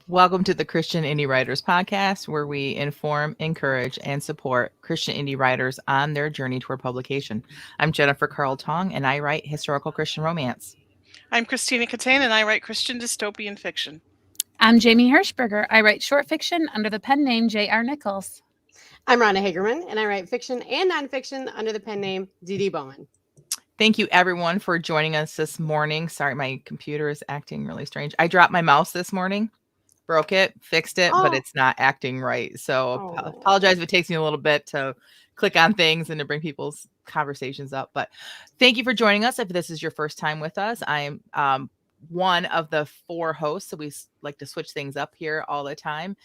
Welcome to the Christian Indie Writers Podcast, where we inform, encourage, and support Christian indie writers on their journey toward publication. I'm Jennifer Carl Tong, and I write historical Christian romance. I'm Christina Catane, and I write Christian dystopian fiction. I'm Jamie Hirschberger. I write short fiction under the pen name J.R. Nichols. I'm Rhonda Hagerman, and I write fiction and nonfiction under the pen name D.D. Bowman. Thank you, everyone, for joining us this morning. Sorry, my computer is acting really strange. I dropped my mouse this morning, broke it, fixed it, but it's not acting right. So apologize if it takes me a little bit to click on things and to bring people's conversations up. But thank you for joining us. If this is your first time with us, I'm one of the 4 hosts, so we like to switch things up here all the time.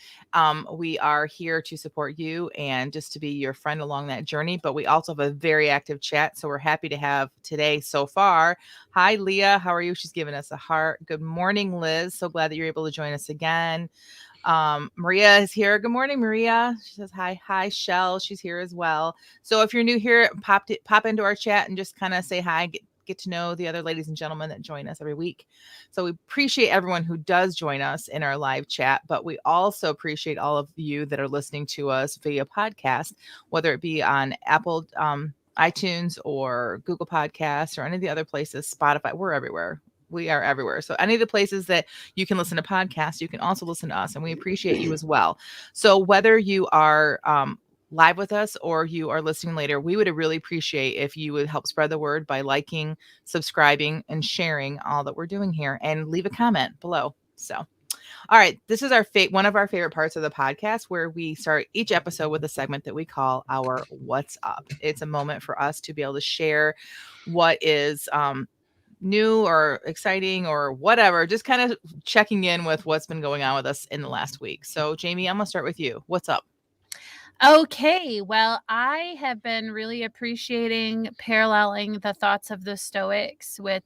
We are here to support you and just to be your friend along that journey, but we also have a very active chat, so we're happy to have today so far. Hi, Leah. How are you? She's giving us a heart. Good morning, Liz. So glad that you're able to join us again. Maria is here. Good morning, Maria. She says hi. Hi, Shell. She's here as well. So if you're new here, pop into our chat and just kind of say hi, get to know the other ladies and gentlemen that join us every week. So we appreciate everyone who does join us in our live chat, but we also appreciate all of you that are listening to us via podcast, whether it be on Apple iTunes or Google Podcasts or any of the other places, Spotify. We're everywhere. We are everywhere. So any of the places that you can listen to podcasts, you can also listen to us, and we appreciate you as well. So whether you are live with us or you are listening later, we would really appreciate if you would help spread the word by liking, subscribing, and sharing all that we're doing here, and leave a comment below. So, all right, this is our one of our favorite parts of the podcast, where we start each episode with a segment that we call our What's Up. It's a moment for us to be able to share what is new or exciting or whatever, just kind of checking in with what's been going on with us in the last week. So, Jamie, I'm going to start with you. What's up? Okay, well, I have been really appreciating paralleling the thoughts of the Stoics with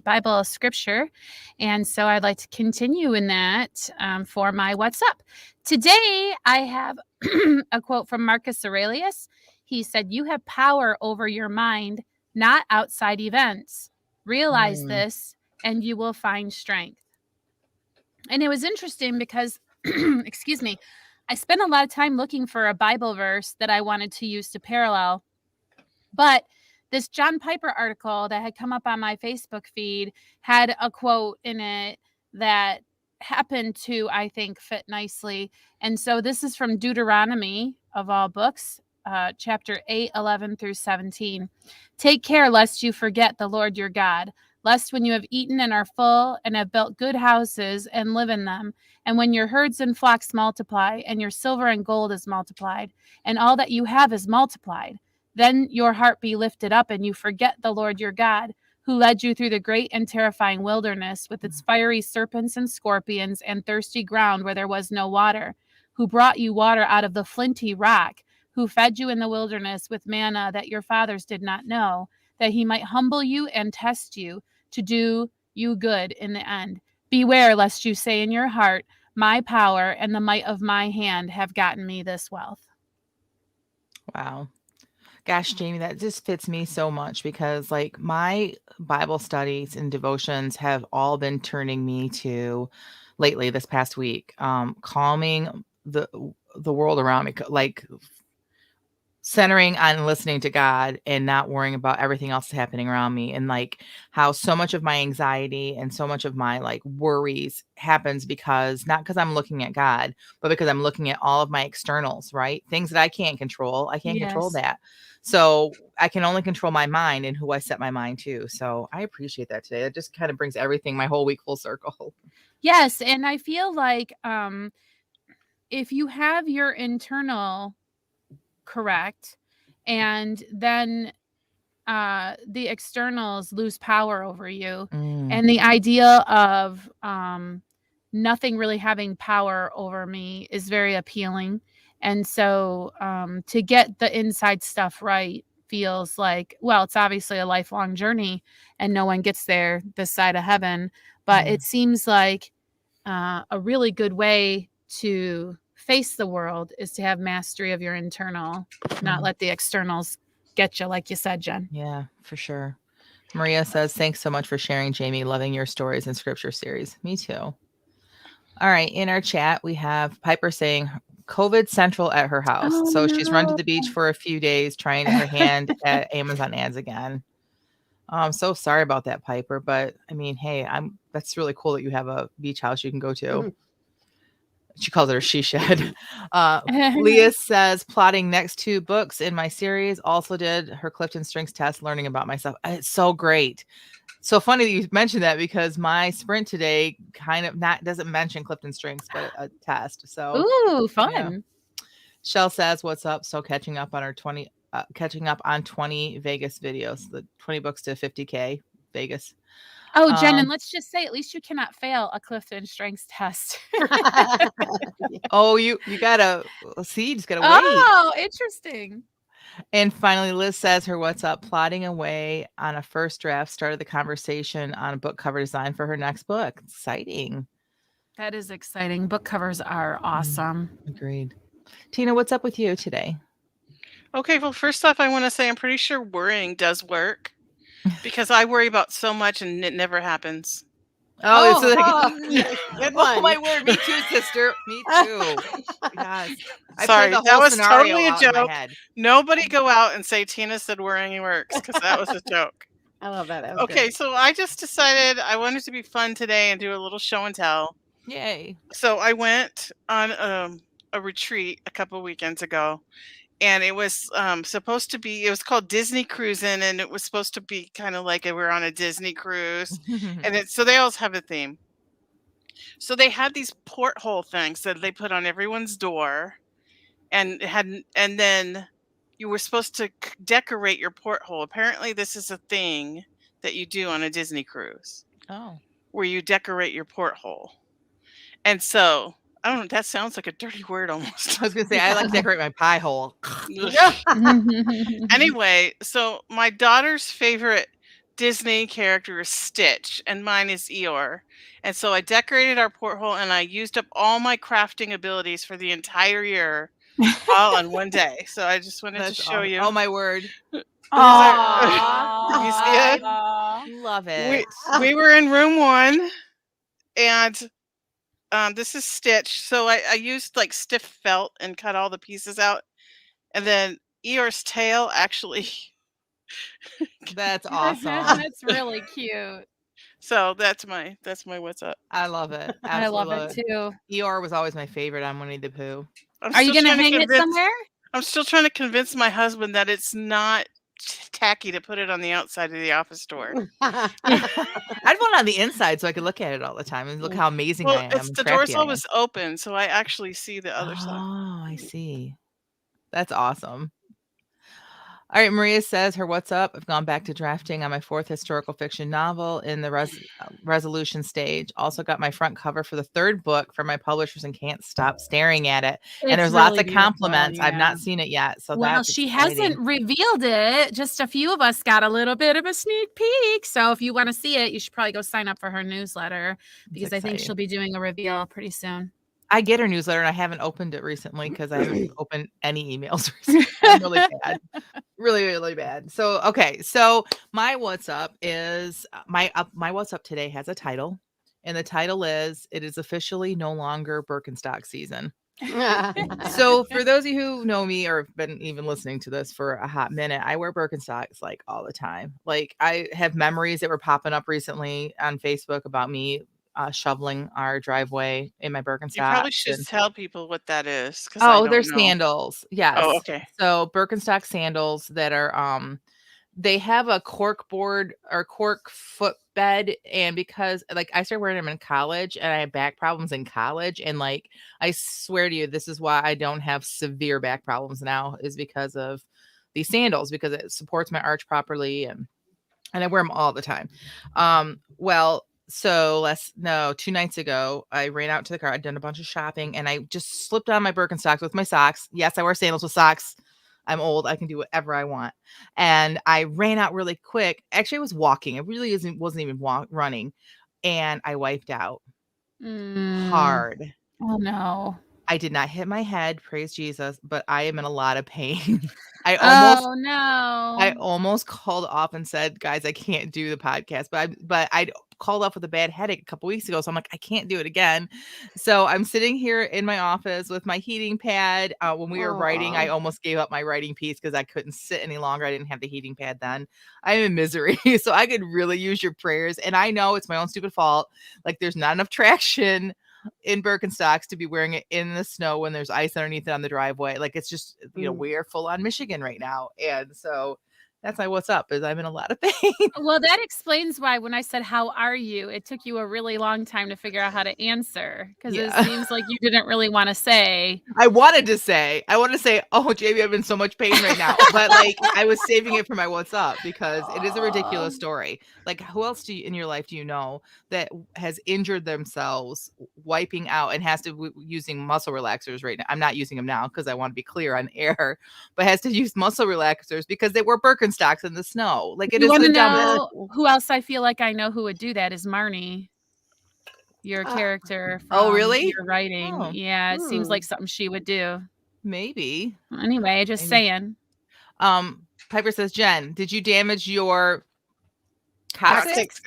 Bible scripture. And so I'd like to continue in that for my What's Up. Today, I have a quote from Marcus Aurelius. He said, "You have power over your mind, not outside events. Realize this, and you will find strength." And it was interesting because, excuse me, I spent a lot of time looking for a Bible verse that I wanted to use to parallel. But this John Piper article that had come up on my Facebook feed had a quote in it that happened to, I think, fit nicely. And so this is from Deuteronomy, of all books, chapter 8, 11 through 17. "Take care lest you forget the Lord your God, lest when you have eaten and are full and have built good houses and live in them, and when your herds and flocks multiply, and your silver and gold is multiplied, and all that you have is multiplied, then your heart be lifted up, and you forget the Lord your God, who led you through the great and terrifying wilderness with its fiery serpents and scorpions and thirsty ground where there was no water, who brought you water out of the flinty rock, who fed you in the wilderness with manna that your fathers did not know, that he might humble you and test you, to do you good in the end. Beware lest you say in your heart, my power and the might of my hand have gotten me this wealth." Wow. Gosh, Jamie, that just fits me so much because like my Bible studies and devotions have all been turning me to lately this past week, calming the world around me, like centering on listening to God and not worrying about everything else happening around me, and like how so much of my anxiety and so much of my like worries happens because not because I'm looking at God, but because I'm looking at all of my externals, right? Things that I can't control. I can't control that. So I can only control my mind and who I set my mind to. So I appreciate that today. It just kind of brings everything, my whole week, full circle. Yes. And I feel like if you have your internal correct, and then the externals lose power over you, and the idea of nothing really having power over me is very appealing. And so to get the inside stuff right feels like, well, it's obviously a lifelong journey and no one gets there this side of heaven, but it seems like a really good way to face the world is to have mastery of your internal, not let the externals get you, like you said, Jen. Yeah, for sure. Maria says, thanks so much for sharing, Jamie. Loving your stories and scripture series. Me too. All right. In our chat, we have Piper saying COVID central at her house. Oh, So she's run to no. the beach for a few days trying her hand at Amazon ads again. I'm so sorry about that, Piper. But I mean, hey, that's really cool that you have a beach house you can go to. Mhm. She calls it her she shed. Leah says, plotting next 2 books in my series. Also did her Clifton Strengths test, learning about myself. It's so great. So funny that you mentioned that because my sprint today kind of doesn't mention Clifton Strengths, but a test. So Ooh, fun. yeah. Shell says, what's up? So catching up on 20 Vegas videos, the 20 books to 50K Vegas. Oh, Jen, and let's just say at least you cannot fail a Clifton Strengths test. Oh, you gotta see, you just gotta wait. Oh, interesting. And finally, Liz says her what's up, plotting away on a first draft, started the conversation on a book cover design for her next book. Exciting. That is exciting. Book covers are awesome. Agreed. Tina, what's up with you today? Okay, well, first off, I want to say I'm pretty sure worrying does work because I worry about so much and it never happens. Oh, good one. Oh my word, me too, sister. Me too. Yes. Sorry, that was totally a joke. Nobody Mm-hmm. go out and say Tina said worrying works because that was a joke. I love that. Okay, great. So I just decided I wanted to be fun today and do a little show and tell. Yay. So I went on a retreat a couple weekends ago. And it was supposed to be, it was called Disney Cruising, and it was supposed to be kind of like we're on a Disney cruise. And so they always have a theme. So they had these porthole things that they put on everyone's door, and then you were supposed to decorate your porthole. Apparently, this is a thing that you do on a Disney cruise. Oh. Where you decorate your porthole. And so I don't know. That sounds like a dirty word almost. I was going to say, I like to decorate my pie hole. Anyway, so my daughter's favorite Disney character is Stitch, and mine is Eeyore. And so I decorated our porthole, and I used up all my crafting abilities for the entire year, all on one day. So I just wanted to show you. Oh, my word. Aww. You see it? Love it. We were in room 1, and this is Stitch. So I used like stiff felt and cut all the pieces out. And then Eeyore's tail actually. That's awesome. That's really cute. So that's my what's up. I love it. Absolutely. I love it too. Eeyore was always my favorite on Winnie the Pooh. Are you going to hang it somewhere? I'm still trying to convince my husband that it's not tacky to put it on the outside of the office door. I'd want it on the inside so I could look at it all the time and look how amazing I am. The door's always open, so I actually see the other side. Oh, I see. That's awesome. All right, Maria says her what's up. I've gone back to drafting on my 4th historical fiction novel in the resolution stage. Also got my front cover for the 3rd book from my publishers and can't stop staring at it. And there's really lots of compliments. Yeah. I've not seen it yet. So well, she hasn't revealed it. Just a few of us got a little bit of a sneak peek. So if you want to see it, you should probably go sign up for her newsletter because I think she'll be doing a reveal pretty soon. I get her newsletter and I haven't opened it recently because I haven't opened any emails recently. I'm really bad. Really, really bad. So, okay. So my what's up is my what's up today has a title, and the title is "It is officially no longer Birkenstock season." So for those of you who know me or have been even listening to this for a hot minute, I wear Birkenstocks like all the time. Like I have memories that were popping up recently on Facebook about me shoveling our driveway in my Birkenstocks. You probably should tell people what that is. Oh, they're sandals. Yes. Oh, okay. So Birkenstock sandals that are they have a cork board or cork footbed, and because like I started wearing them in college and I had back problems in college, and like I swear to you, this is why I don't have severe back problems now, is because of these sandals, because it supports my arch properly, and I wear them all the time. So 2 nights ago, I ran out to the car. I'd done a bunch of shopping and I just slipped on my Birkenstocks with my socks. Yes, I wear sandals with socks. I'm old. I can do whatever I want. And I ran out really quick. Actually, I was walking. It really wasn't even running. And I wiped out hard. Oh, no. I did not hit my head, praise Jesus, but I am in a lot of pain. I Oh no. almost called off and said, guys, I can't do the podcast, but I called off with a bad headache a couple weeks ago. So I'm like, I can't do it again. So I'm sitting here in my office with my heating pad. When we were writing, I almost gave up my writing piece because I couldn't sit any longer. I didn't have the heating pad then. I'm in misery. So I could really use your prayers. And I know it's my own stupid fault. Like there's not enough traction in Birkenstocks to be wearing it in the snow when there's ice underneath it on the driveway. Like it's just, we are full on Michigan right now. And so that's my what's up is I'm in a lot of pain. Well, that explains why when I said, how are you? It took you a really long time to figure out how to answer because it seems like you didn't really want to say. I wanted to say, oh, Jamie, I'm in so much pain right now. But like I was saving it for my what's up because it is a ridiculous story. Like who else in your life do you know that has injured themselves wiping out and has to using muscle relaxers right now? I'm not using them now because I want to be clear on air, but has to use muscle relaxers because they were Birkenstocks in the snow. Like it is the dumbest. Who else I feel like I know who would do that is Marnie. Your character from your writing. Oh. Yeah, it seems like something she would do. Maybe. Anyway, just saying. Piper says, Jen, did you damage your coccyx?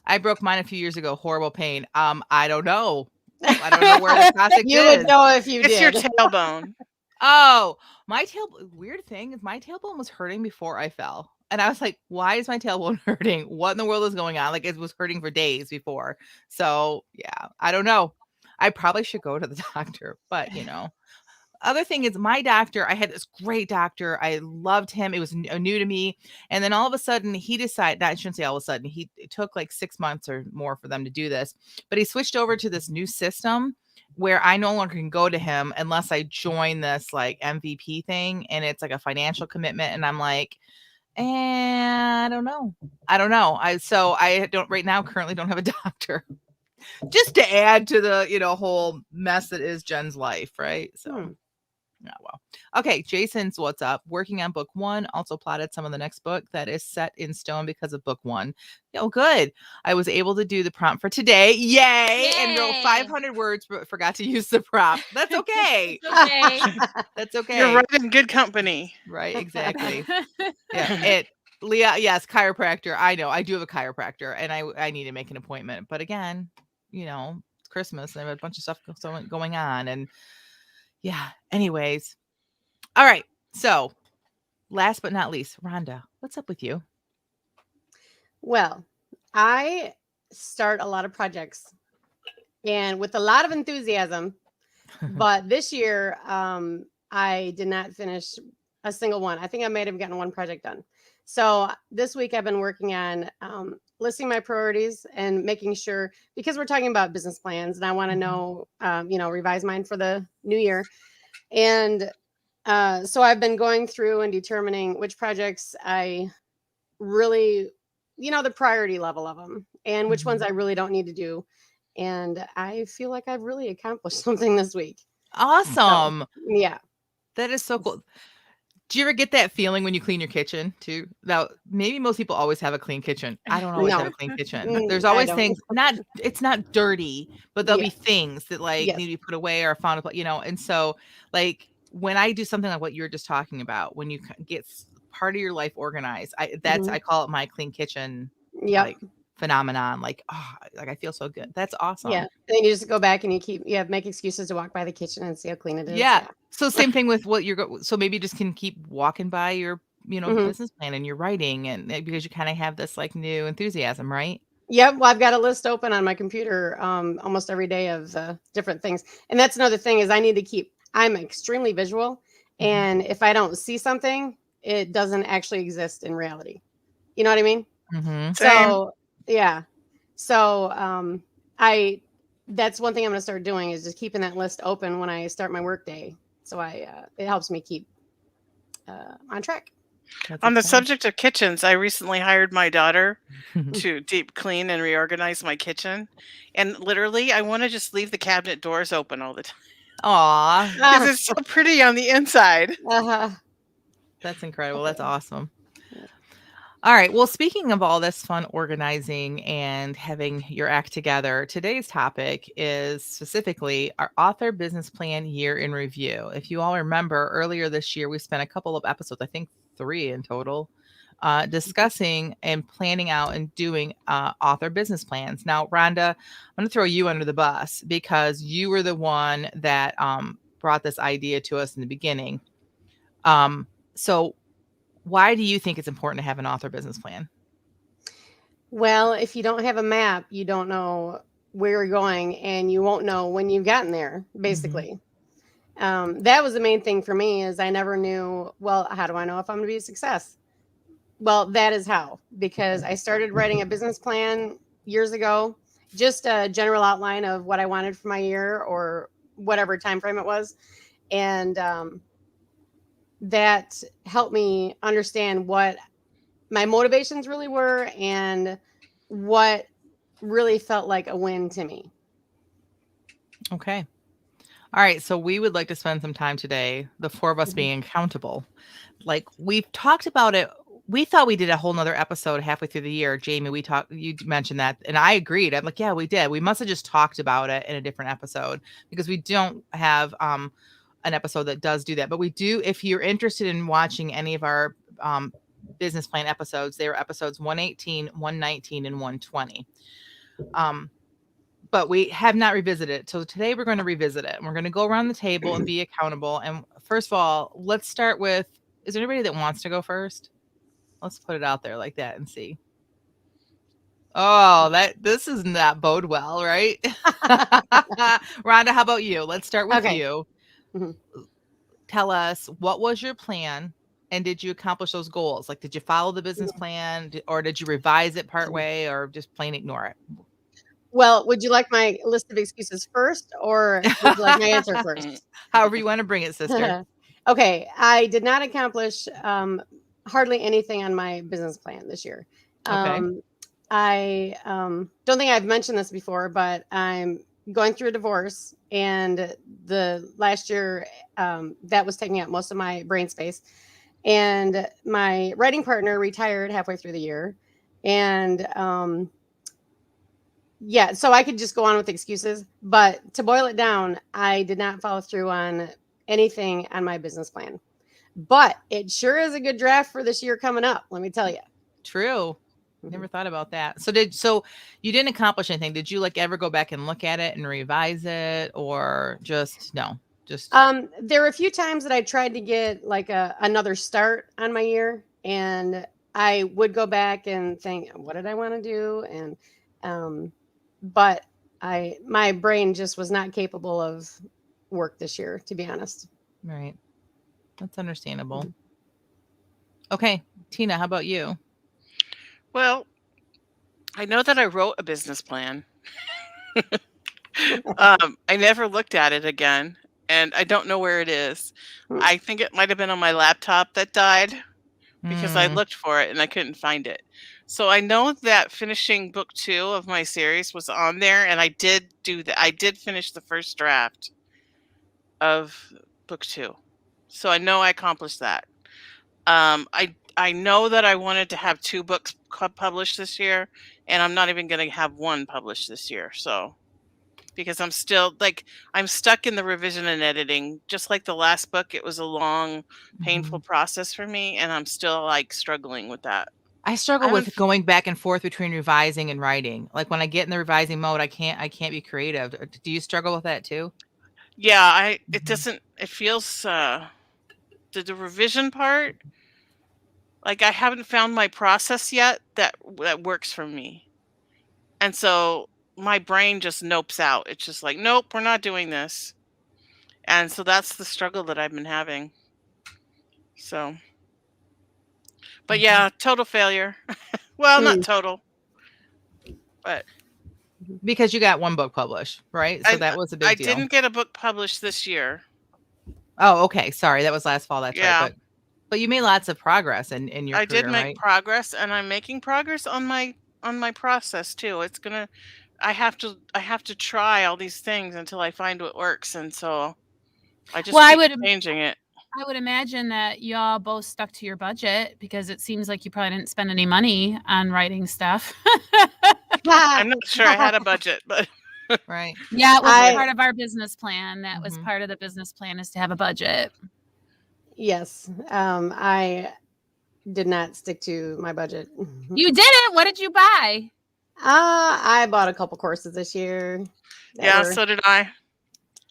I broke mine a few years ago. Horrible pain. I don't know. I don't know where the coccyx is. You would know if you did. It's your tailbone. Oh, my tailbone. Weird thing is my tailbone was hurting before I fell. And I was like, why is my tailbone hurting? What in the world is going on? Like it was hurting for days before. So yeah, I don't know. I probably should go to the doctor, but other thing is my doctor, I had this great doctor. I loved him. It was new to me. And then all of a sudden he decided, I shouldn't say all of a sudden, it took like 6 months or more for them to do this, but he switched over to this new system where I no longer can go to him unless I join this like MVP thing. And it's like a financial commitment. And I'm like, I don't know. I don't right now currently don't have a doctor. Just to add to the, whole mess that is Jen's life, right? So yeah, well. Okay, Jason's what's up? Working on book 1. Also plotted some of the next book that is set in stone because of book 1. Oh, good. I was able to do the prompt for today. Yay! And wrote 500 words, but forgot to use the prompt. That's okay. Okay. That's okay. You're right in good company. Right, exactly. Yeah. Leah, yes, chiropractor. I know. I do have a chiropractor, and I need to make an appointment. But again, it's Christmas, and I have a bunch of stuff going on, and yeah. Anyways, all right. So, last but not least, Rhonda, what's up with you? Well, I start a lot of projects, and with a lot of enthusiasm. But this year, I did not finish a single one. I think I might have gotten one project done. So this week I've been working on listing my priorities and making sure, because we're talking about business plans and I want to know, revise mine for the new year. And so I've been going through and determining which projects I really, the priority level of them and which ones I really don't need to do. And I feel like I've really accomplished something this week. Awesome. So, yeah. That is so cool. Do you ever get that feeling when you clean your kitchen too? Now, maybe most people always have a clean kitchen. I don't always have a clean kitchen. There's always things, it's not dirty, but there'll be things that need to be put away or found, and so like when I do something like what you're just talking about, when you get part of your life organized, I call it my clean kitchen phenomenon. Like, I feel so good. That's awesome. Yeah. And then you just go back and you make excuses to walk by the kitchen and see how clean it is. Yeah. So same thing with what so maybe you just can keep walking by your, business plan and your writing and because you kind of have this like new enthusiasm, right? Yep. Well, I've got a list open on my computer almost every day of different things. And that's another thing is I'm extremely visual. And if I don't see something, it doesn't actually exist in reality. You know what I mean? Mm-hmm. So yeah. So that's one thing I'm going to start doing is just keeping that list open when I start my work day. So it helps me keep on track. On the subject of kitchens, I recently hired my daughter to deep clean and reorganize my kitchen. And literally, I want to just leave the cabinet doors open all the time. Aw. Because it's so pretty on the inside. Uh-huh. That's incredible. That's awesome. All right. Well, speaking of all this fun organizing and having your act together, today's topic is specifically our author business plan year in review. If you all remember, earlier this year, we spent a couple of episodes, I think 3 in total, discussing and planning out and doing author business plans. Now, Rhonda, I'm going to throw you under the bus because you were the one that brought this idea to us in the beginning. So why do you think it's important to have an author business plan? Well, if you don't have a map, you don't know where you're going, and you won't know when you've gotten there, basically. That was the main thing for me, is I never knew, well, how do I know if I'm going to be a success? Well, that is how, because I started writing a business plan years ago, just a general outline of what I wanted for my year or whatever time frame it was. And that helped me understand what my motivations really were and what really felt like a win to me. Okay. All right. So we would like to spend some time today, the 4 of us being accountable. Like we've talked about it. We thought we did a whole nother episode halfway through the year. Jamie, you mentioned that, and I agreed. I'm like, yeah, we did. We must have just talked about it in a different episode because we don't have an episode that does do that. But we do, if you're interested in watching any of our business plan episodes, they were episodes 118, 119, and 120. But we have not revisited it. So today we're going to revisit it. And we're going to go around the table and be accountable. And first of all, let's start with, is there anybody that wants to go first? Let's put it out there like that and see. Oh, this is not bode well, right? Rhonda, how about you? Let's start with you. Tell us, what was your plan? And did you accomplish those goals? Like, did you follow the business plan, or did you revise it part way, or just plain ignore it? Well, would you like my list of excuses first, or would you like my answer first? However you want to bring it, sister. Okay. I did not accomplish hardly anything on my business plan this year. Okay. I don't think I've mentioned this before, but I'm going through a divorce, and the last year that was taking up most of my brain space. And my writing partner retired halfway through the year. And yeah, so I could just go on with excuses, but to boil it down, I did not follow through on anything on my business plan. But it sure is a good draft for this year coming up, let me tell you. True. Never thought about that. So you didn't accomplish anything. Did you ever go back and look at it and revise it, or just no? There were a few times that I tried to get another start on my year, and I would go back and think, what did I want to do? And but my brain just was not capable of work this year, to be honest. Right. That's understandable. Okay. Tina, how about you? Well, I know that I wrote a business plan. I never looked at it again, and I don't know where it is. I think it might have been on my laptop that died because I looked for it and I couldn't find it. So I know that finishing book 2 of my series was on there, and I did do that. I did finish the first draft of book 2. So I know I accomplished that. I know that I wanted to have 2 books published this year, and I'm not even going to have 1 published this year. So because I'm still I'm stuck in the revision and editing, just like the last book. It was a long, painful process for me, and I'm still struggling with that. I struggle with going back and forth between revising and writing. Like when I get in the revising mode, I can't be creative. Do you struggle with that too? Yeah, it feels the revision part, I haven't found my process yet that works for me. And so my brain just nopes out. It's just nope, we're not doing this. And so that's the struggle that I've been having. So, but yeah, total failure. Well, not total, but because you got 1 book published, right? So that was a big deal. I didn't get a book published this year. Oh, okay. Sorry, that was last fall. That's Yeah. right. But you made lots of progress in your I career, did make right? progress, and I'm making progress on my process too. I have to try all these things until I find what works, and so I just keep changing it. I would imagine that y'all both stuck to your budget because it seems like you probably didn't spend any money on writing stuff. I'm not sure I had a budget, but Right. Yeah, it was part of our business plan. That was Mhm. part of the business plan, is to have a budget. Yes. I did not stick to my budget. You didn't? What did you buy? I bought a couple courses this year. so did I.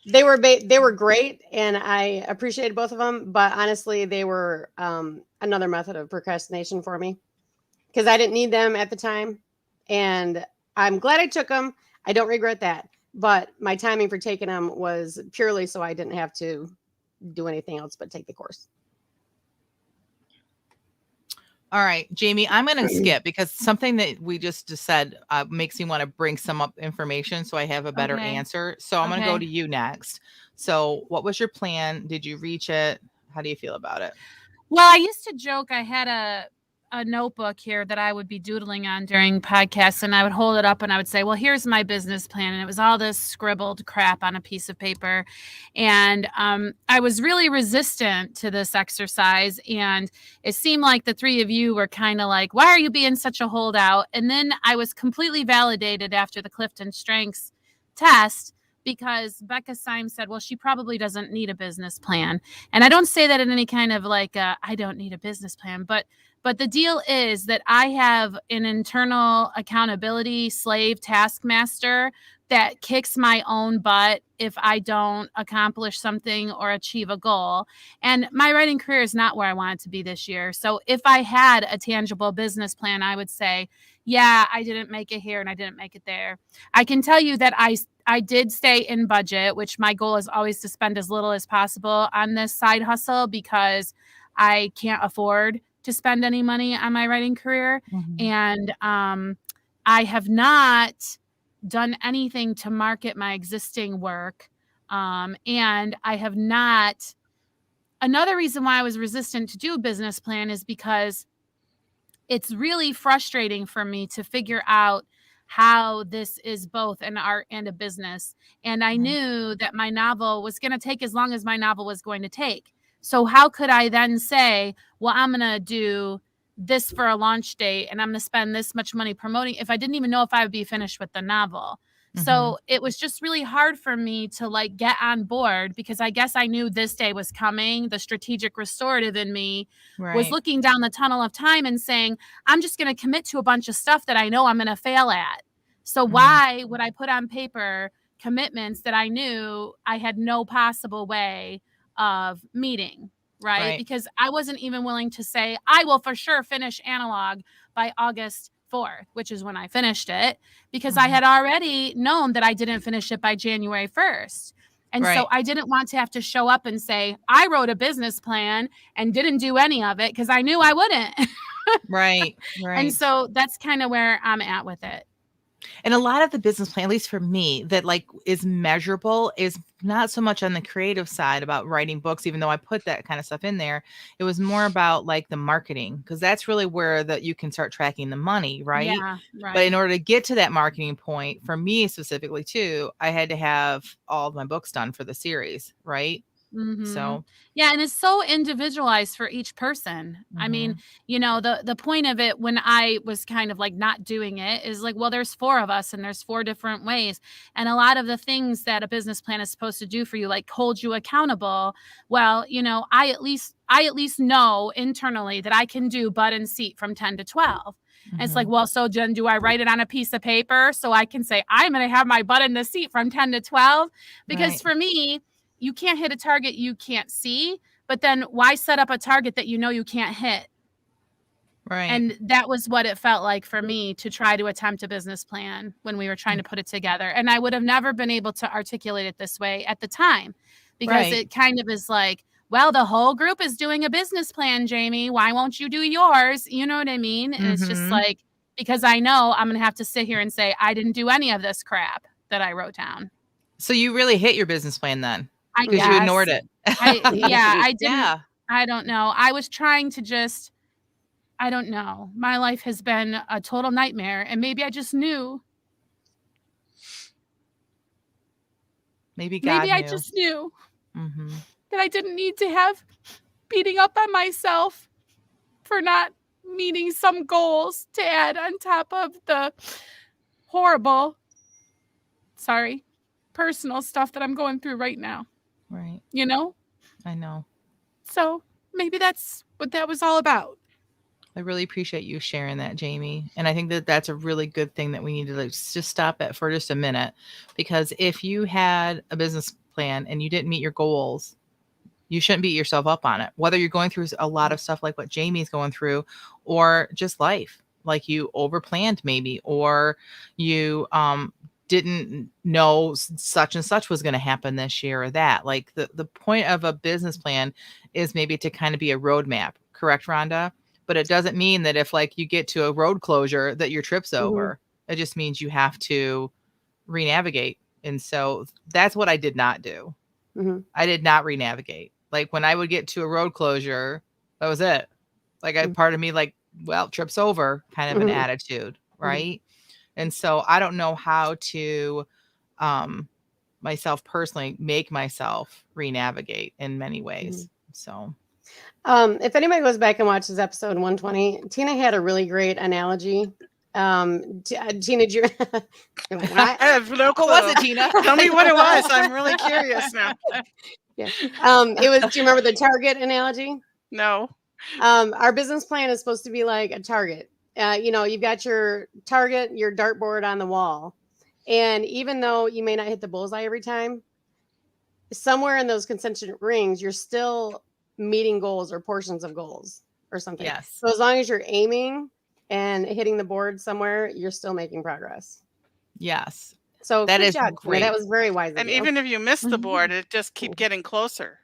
They were great, and I appreciated both of them. But honestly, they were another method of procrastination for me because I didn't need them at the time, and I'm glad I took them. I don't regret that. But my timing for taking them was purely so I didn't have to do anything else but take the course. All right, Jamie, I'm going to skip because something that we just said makes me want to bring some up information so I have a better answer. So I'm going to go to you next. So what was your plan? Did you reach it? How do you feel about it? Well, I used to joke I had a notebook here that I would be doodling on during podcasts, and I would hold it up and I would say, well, here's my business plan. And it was all this scribbled crap on a piece of paper. And I was really resistant to this exercise. And it seemed like the three of you were kind of like, why are you being such a holdout? And then I was completely validated after the Clifton Strengths test, because Becca Symes said, well, she probably doesn't need a business plan. And I don't say that in any kind of like, I don't need a business plan, but the deal is that I have an internal accountability slave taskmaster that kicks my own butt if I don't accomplish something or achieve a goal. And my writing career is not where I want it to be this year. So if I had a tangible business plan, I would say, yeah, I didn't make it here and I didn't make it there. I can tell you that I did stay in budget, which my goal is always to spend as little as possible on this side hustle because I can't afford to spend any money on my writing career. Mm-hmm. And I have not done anything to market my existing work. And I have not. Another reason why I was resistant to do a business plan is because it's really frustrating for me to figure out how this is both an art and a business. And I knew that my novel was going to take as long as my novel was going to take. So how could I then say, well, I'm going to do this for a launch date and I'm going to spend this much money promoting if I didn't even know if I would be finished with the novel. Mm-hmm. So it was just really hard for me to like get on board because I guess I knew this day was coming. The strategic restorative in me was looking down the tunnel of time and saying, I'm just going to commit to a bunch of stuff that I know I'm going to fail at. So why would I put on paper commitments that I knew I had no possible way of meeting, right? Because I wasn't even willing to say, I will for sure finish Analog by August 4th, which is when I finished it, because I had already known that I didn't finish it by January 1st. And so I didn't want to have to show up and say, I wrote a business plan and didn't do any of it because I knew I wouldn't. Right. And so that's kind of where I'm at with it. And a lot of the business plan, at least for me, that like is measurable is not so much on the creative side about writing books, even though I put that kind of stuff in there. It was more about like the marketing, because that's really where that you can start tracking the money, right? Yeah, right. But in order to get to that marketing point, for me specifically too, I had to have all of my books done for the series, right? Mm-hmm. So yeah, and it's so individualized for each person. I mean, you know, the point of it when I was kind of like not doing it is like, well, there's 4 of us and there's 4 different ways. And a lot of the things that a business plan is supposed to do for you, like hold you accountable. Well, you know, I at least know internally that I can do butt and seat from 10 to 12. And it's like, well, so Jen, do I write it on a piece of paper so I can say I'm going to have my butt in the seat from 10 to 12? Because for me, you can't hit a target you can't see, but then why set up a target that you know you can't hit? Right. And that was what it felt like for me to try to attempt a business plan when we were trying to put it together. And I would have never been able to articulate it this way at the time because it kind of is like, well, the whole group is doing a business plan, Jamie. Why won't you do yours? You know what I mean? And it's just like, because I know I'm going to have to sit here and say, I didn't do any of this crap that I wrote down. So you really hit your business plan then? Because you ignored it. I didn't. Yeah. I don't know. I was trying to just, I don't know. My life has been a total nightmare. And maybe I just knew. Maybe God knew. I just knew. that I didn't need to have beating up on myself for not meeting some goals to add on top of the horrible, personal stuff that I'm going through right now. Right. You know? I know. So maybe that's what that was all about. I really appreciate you sharing that, Jamie. And I think that that's a really good thing that we need to just stop at for just a minute. Because if you had a business plan and you didn't meet your goals, you shouldn't beat yourself up on it. Whether you're going through a lot of stuff like what Jamie's going through, or just life, like you overplanned maybe, or you didn't know such and such was going to happen this year or that. Like the point of a business plan is maybe to kind of be a roadmap. Correct, Rhonda? But it doesn't mean that if like you get to a road closure that your trip's over. It just means you have to re-navigate. And so that's what I did not do. I did not re-navigate. Like when I would get to a road closure, that was it. Like I part of me like, well, trip's over kind of an attitude. Right. And so I don't know how to myself personally make myself re-navigate in many ways. So if anybody goes back and watches episode 120, Tina had a really great analogy. Tina, did you? Like, I have no clue. What was it, Tina? Tell me what it was. I'm really curious now. Yeah. It was. Do you remember the Target analogy? No. Our business plan is supposed to be like a target. You've got your target, your dartboard on the wall, and even though you may not hit the bullseye every time, somewhere in those concentric rings, you're still meeting goals or portions of goals or something. Yes. So as long as you're aiming and hitting the board somewhere, you're still making progress. Yes. So that is job, great. That was very wise. And even if you miss the board, it just keep getting closer.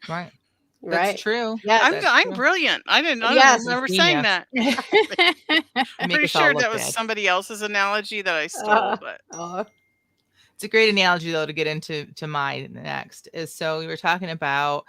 Right. Right. That's true. Yeah, I'm brilliant. I didn't remember saying that. I'm pretty sure that was somebody else's analogy that I stole. But it's a great analogy though to get into my next is so we were talking about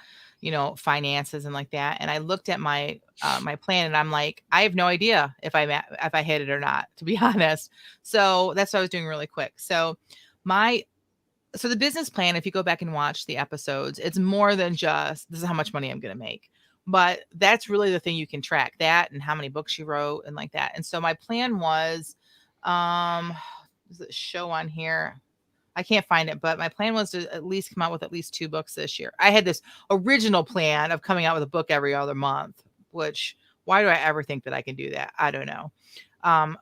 finances and like that, and I looked at my my plan and I'm like, I have no idea if I hit it or not, to be honest. So that's what I was doing really quick. So the business plan, if you go back and watch the episodes, it's more than just this is how much money I'm going to make. But that's really the thing you can track, that and how many books you wrote and like that. And so my plan was, there's a show on here. I can't find it, but my plan was to at least come out with at least 2 books this year. I had this original plan of coming out with a book every other month, which why do I ever think that I can do that? I don't know.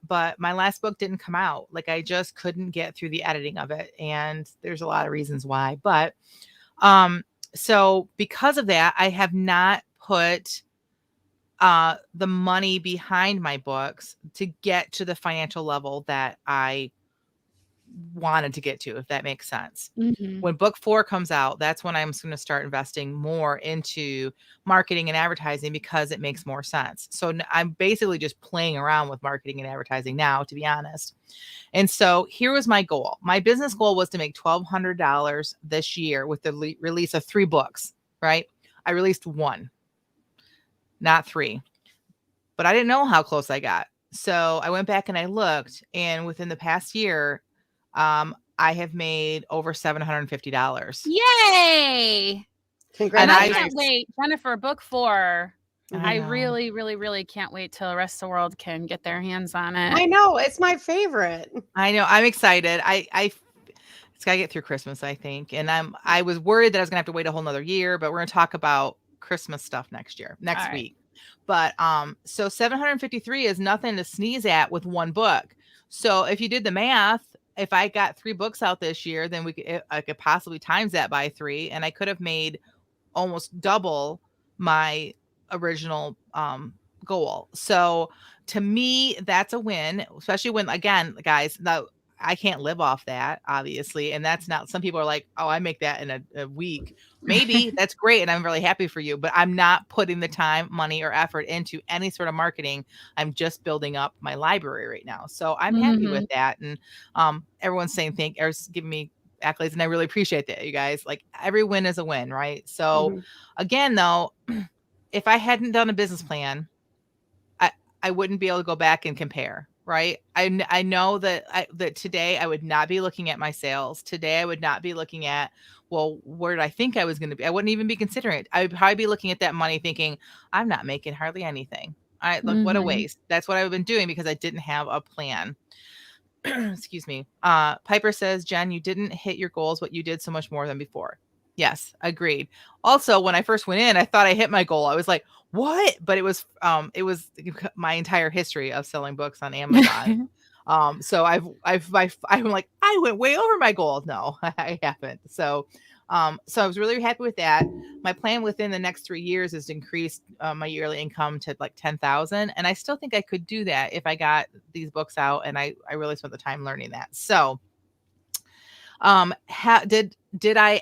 But my last book didn't come out. Like I just couldn't get through the editing of it. And there's a lot of reasons why, but, so because of that, I have not put, the money behind my books to get to the financial level that I wanted to get to, if that makes sense. When book 4 comes out, that's when I'm going to start investing more into marketing and advertising because it makes more sense. So I'm basically just playing around with marketing and advertising now, to be honest. And so here was my goal. My business goal was to make $1,200 this year with the release of 3 books, right? I released 1, not 3, but I didn't know how close I got. So I went back and I looked, and within the past year, I have made over $750. Yay! Congratulations. And I can't wait, Jennifer, book 4. I really, really, really can't wait till the rest of the world can get their hands on it. I know. It's my favorite. I know. I'm excited. It's got to get through Christmas, I think. And I was worried that I was going to have to wait a whole nother year, but we're going to talk about Christmas stuff next week. But, so 753 is nothing to sneeze at with 1 book. So if you did the math, if I got 3 books out this year, then I could possibly times that by 3, and I could have made almost double my original goal. So to me, that's a win, especially when, again, guys, now I can't live off that, obviously. And that's not, some people are like, oh, I make that in a week. Maybe that's great. And I'm really happy for you, but I'm not putting the time, money, or effort into any sort of marketing. I'm just building up my library right now. So I'm happy with that. And everyone's saying everyone's giving me accolades, and I really appreciate that, you guys. Like every win is a win, right? So again, though, if I hadn't done a business plan, I wouldn't be able to go back and compare. right? I know that that today I would not be looking at my sales. Today I would not be looking at, well, where did I think I was going to be? I wouldn't even be considering it. I would probably be looking at that money thinking, I'm not making hardly anything. Look, what a waste. That's what I've been doing because I didn't have a plan. Excuse me. Piper says, Jen, you didn't hit your goals, but you did so much more than before. Yes, agreed. Also, when I first went in, I thought I hit my goal. I was like, what? But it was my entire history of selling books on Amazon. So I'm like, I went way over my goal. No, I haven't. So I was really happy with that. My plan within the next 3 years is to increase my yearly income to like 10,000. And I still think I could do that if I got these books out and I really spent the time learning that. So did I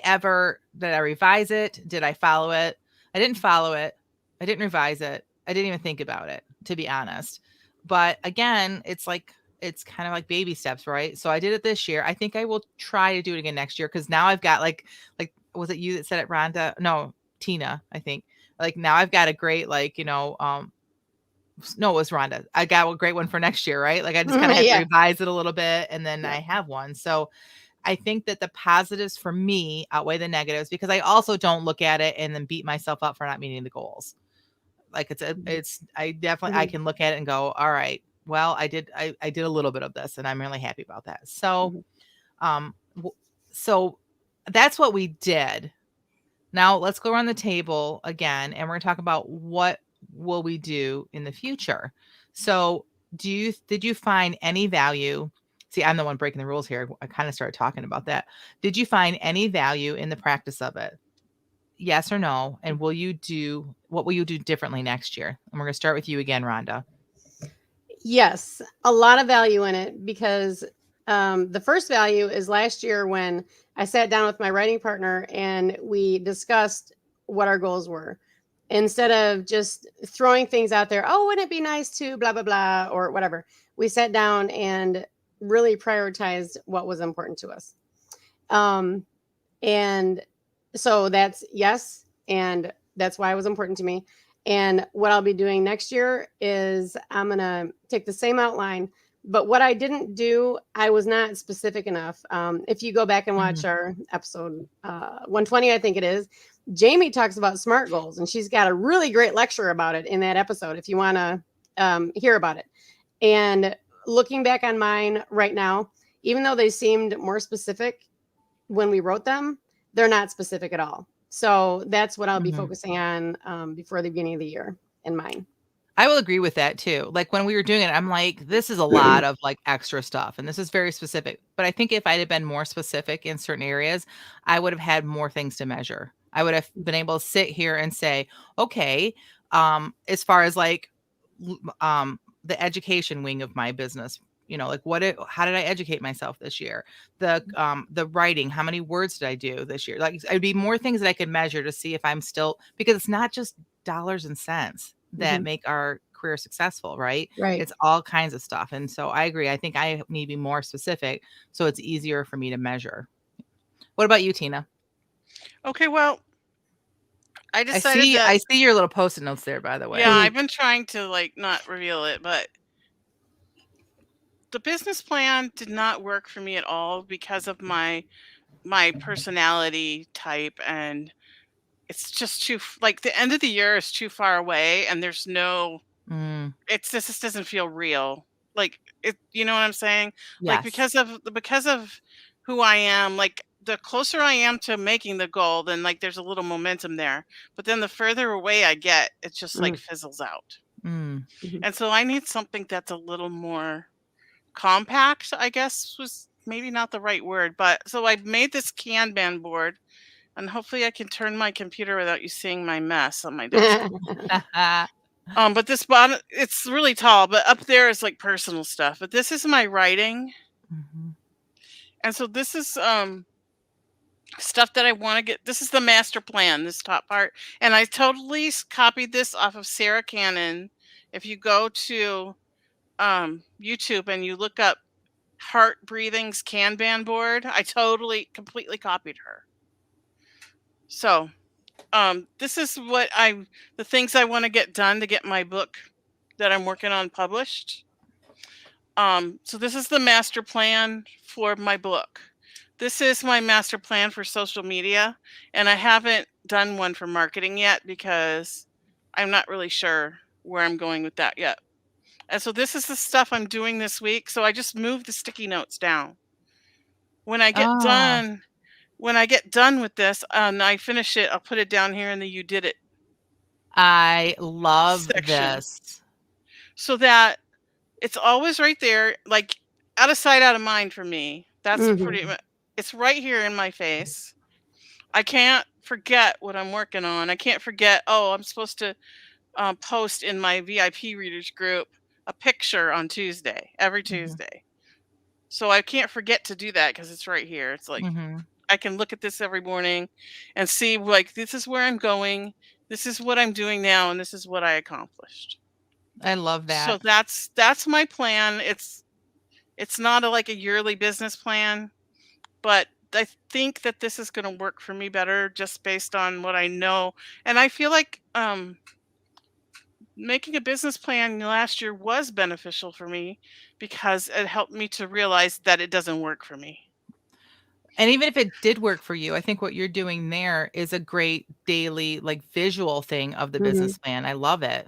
revise it? Did I follow it? I didn't follow it. I didn't revise it. I didn't even think about it, to be honest. But again, it's kind of like baby steps, right? So I did it this year. I think I will try to do it again next year because now I've got like was it you that said it, Rhonda? No, Tina, I think. Like now I've got a great no, it was Rhonda. I got a great one for next year, right? Like I just kind of had to revise it a little bit and then I have one. So I think that the positives for me outweigh the negatives because I also don't look at it and then beat myself up for not meeting the goals. Like I definitely, I can look at it and go, all right, well, I did a little bit of this and I'm really happy about that. So, so that's what we did. Now let's go around the table again and we're going to talk about what will we do in the future. So did you find any value? See, I'm the one breaking the rules here. I kind of started talking about that. Did you find any value in the practice of it? Yes or no? And what will you do differently next year? And we're going to start with you again, Rhonda. Yes, a lot of value in it because the first value is last year when I sat down with my writing partner and we discussed what our goals were. Instead of just throwing things out there, oh, wouldn't it be nice to blah, blah, blah, or whatever. We sat down and really prioritized what was important to us. And so that's yes. And that's why it was important to me. And what I'll be doing next year is I'm going to take the same outline, but what I didn't do, I was not specific enough. If you go back and watch our episode 120, I think it is, Jamie talks about SMART goals, and she's got a really great lecture about it in that episode if you want to hear about it. And looking back on mine right now, even though they seemed more specific when we wrote them, they're not specific at all. So that's what I'll be focusing on before the beginning of the year in mine. I will agree with that too. Like when we were doing it, I'm like, this is a lot of like extra stuff and this is very specific. But I think if I'd have been more specific in certain areas, I would have had more things to measure. I would have been able to sit here and say, okay, as far as like the education wing of my business, like how did I educate myself this year? The writing, how many words did I do this year? Like it'd be more things that I could measure to see if I'm still, because it's not just dollars and cents that make our career successful, right? It's all kinds of stuff. And so I agree. I think I need to be more specific so it's easier for me to measure. What about you, Tina? Okay, well, I decided I see your little post-it notes there, by the way. Yeah, I've been trying to like not reveal it, but the business plan did not work for me at all because of my personality type, and it's just too like the end of the year is too far away and there's no it's just doesn't feel real. Like it, you know what I'm saying? Yes. Like because of who I am, like the closer I am to making the goal, then like there's a little momentum there. But then the further away I get, it just like fizzles out. And so I need something that's a little more compact, I guess was maybe not the right word, but so I made this Kanban board, and hopefully I can turn my computer without you seeing my mess on my desk. But this bottom, it's really tall, but up there is like personal stuff. But this is my writing. And so this is stuff that I want to get. This is the master plan, this top part. And I totally copied this off of Sarah Cannon. If you go to YouTube and you look up Heart Breathing's Kanban board, I completely copied her. So this is the things I want to get done to get my book that I'm working on published. So this is the master plan for my book. This is my master plan for social media, and I haven't done one for marketing yet because I'm not really sure where I'm going with that yet. And so this is the stuff I'm doing this week. So I just moved the sticky notes down. When I get Oh, done with this and I finish it, I'll put it down here in the you did it I love section this. so that it's always right there, like out of sight, out of mind for me. That's pretty Mhm. much it's right here in my face. I can't forget what I'm working on. I can't forget, oh, I'm supposed to post in my VIP readers group a picture on Tuesday, every Mhm, Tuesday. So I can't forget to do that because it's right here. It's like mhm. I can look at this every morning and see, like, this is where I'm going. This is what I'm doing now, and this is what I accomplished. I love So that. that's my plan. It's not like a yearly business plan, but I think that this is going to work for me better just based on what I know. And I feel like making a business plan last year was beneficial for me because it helped me to realize that it doesn't work for me. And even if it did work for you, I think what you're doing there is a great daily, like, visual thing of the Mhm. business plan. I love it.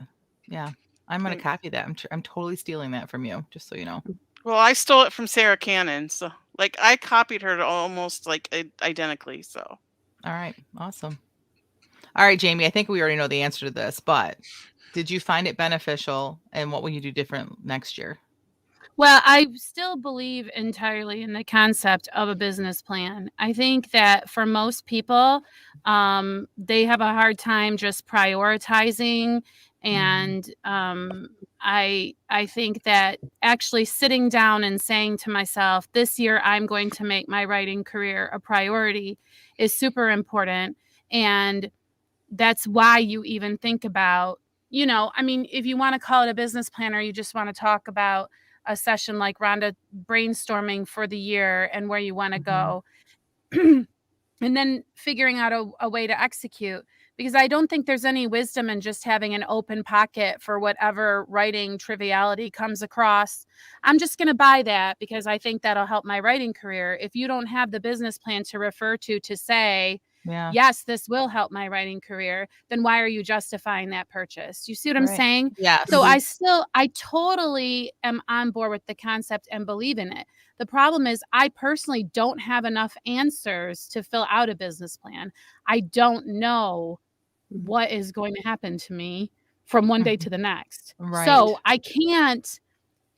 Yeah. I'm gonna Thank- copy that. I'm totally stealing that from you, just so you know. Well, I stole it from Sarah Cannon, so like I copied her to almost like identically. So All right. Awesome. All right, Jamie, I think we already know the answer to this, but did you find it beneficial, and what will you do different next year? Well, I still believe entirely in the concept of a business plan. I think that for most people, they have a hard time just prioritizing, Mhm, and I think that actually sitting down and saying to myself, "This year I'm going to make my writing career a priority," is super important, and that's why you even think about, I mean, if you want to call it a business plan or you just want to talk about a session like Rhonda brainstorming for the year and where you want to mhm. go, and then figuring out a way to execute. Because I don't think there's any wisdom in just having an open pocket for whatever writing triviality comes across. I'm just going to buy that because I think that'll help my writing career. If you don't have the business plan to refer to say, Yeah, yes, this will help my writing career, then why are you justifying that purchase? You see what I'm right. saying? So Yes. Mhm. I totally am on board with the concept and believe in it. The problem is, I personally don't have enough answers to fill out a business plan. I don't know Mhm. what is going to happen to me from one day Mhm. to the next. Right. So I can't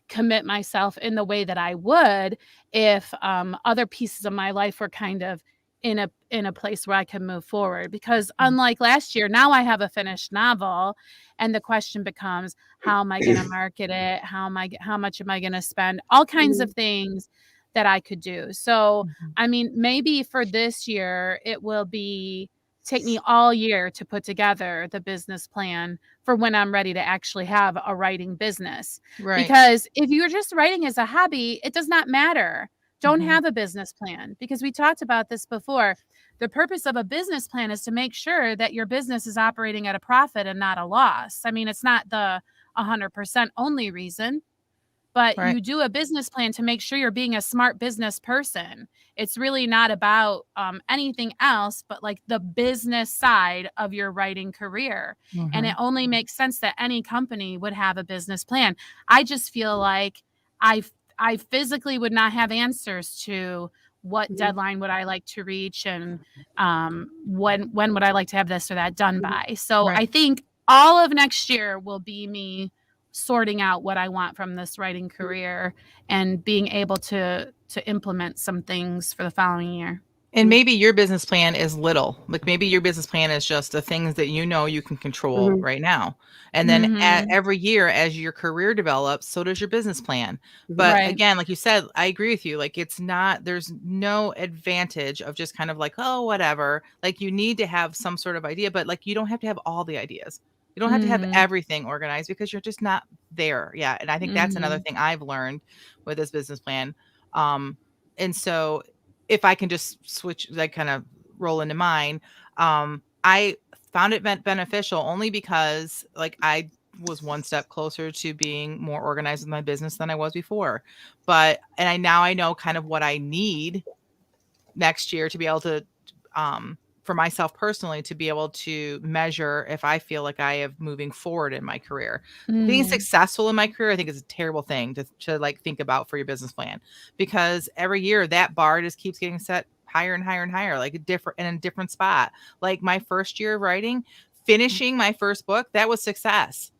commit myself in the way that I would if other pieces of my life were kind of in a place where I can move forward. Because Mm, unlike last year, now I have a finished novel, and the question becomes, how am I going to market it? How much am I going to spend? All kinds of Mhm. things that I could do. So, mhm. I mean, maybe for this year, it will be take me all year to put together the business plan for when I'm ready to actually have a writing business. Right. Because if you're just writing as a hobby, it does not matter. Don't Mhm. have a business plan because we talked about this before. The purpose of a business plan is to make sure that your business is operating at a profit and not a loss. I mean, it's not the 100% only reason, but Right. you do a business plan to make sure you're being a smart business person. It's really not about anything else but like the business side of your writing career. And it Mhm. only makes sense that any company would have a business plan. I just feel like I I physically would not have answers to what Mhm. deadline would I like to reach, and when would I like to have this or that done Mhm. by. So Right. I think all of next year will be me sorting out what I want from this writing career and being able to implement some things for the following year. And maybe your business plan is little. Like, maybe your business plan is just the things that you know you can control Mhm. right now. And then Mhm. every year as your career develops, so does your business plan. Mhm. But Right. again, like you said, I agree with you. Like, it's not, there's no advantage of just kind of like, oh, whatever. Like, you need to have some sort of idea, but like, you don't have to have all the ideas. You don't have to have Mhm. everything organized because you're just not there. Yeah. And I think that's another Mhm. thing I've learned with this business plan. Um, and so if I can just switch, like, kind of roll into mine, I found it beneficial only because, like, I was one step closer to being more organized with my business than I was before. But and I know kind of what I need next year to be able to for myself personally to be able to measure if I feel like I am moving forward in my career. Being successful in my career, I think, is a terrible thing to like think about for your business plan, because every year that bar just keeps getting set higher and higher and higher, like in a different spot. Like my first year of writing, finishing my first book, that was success.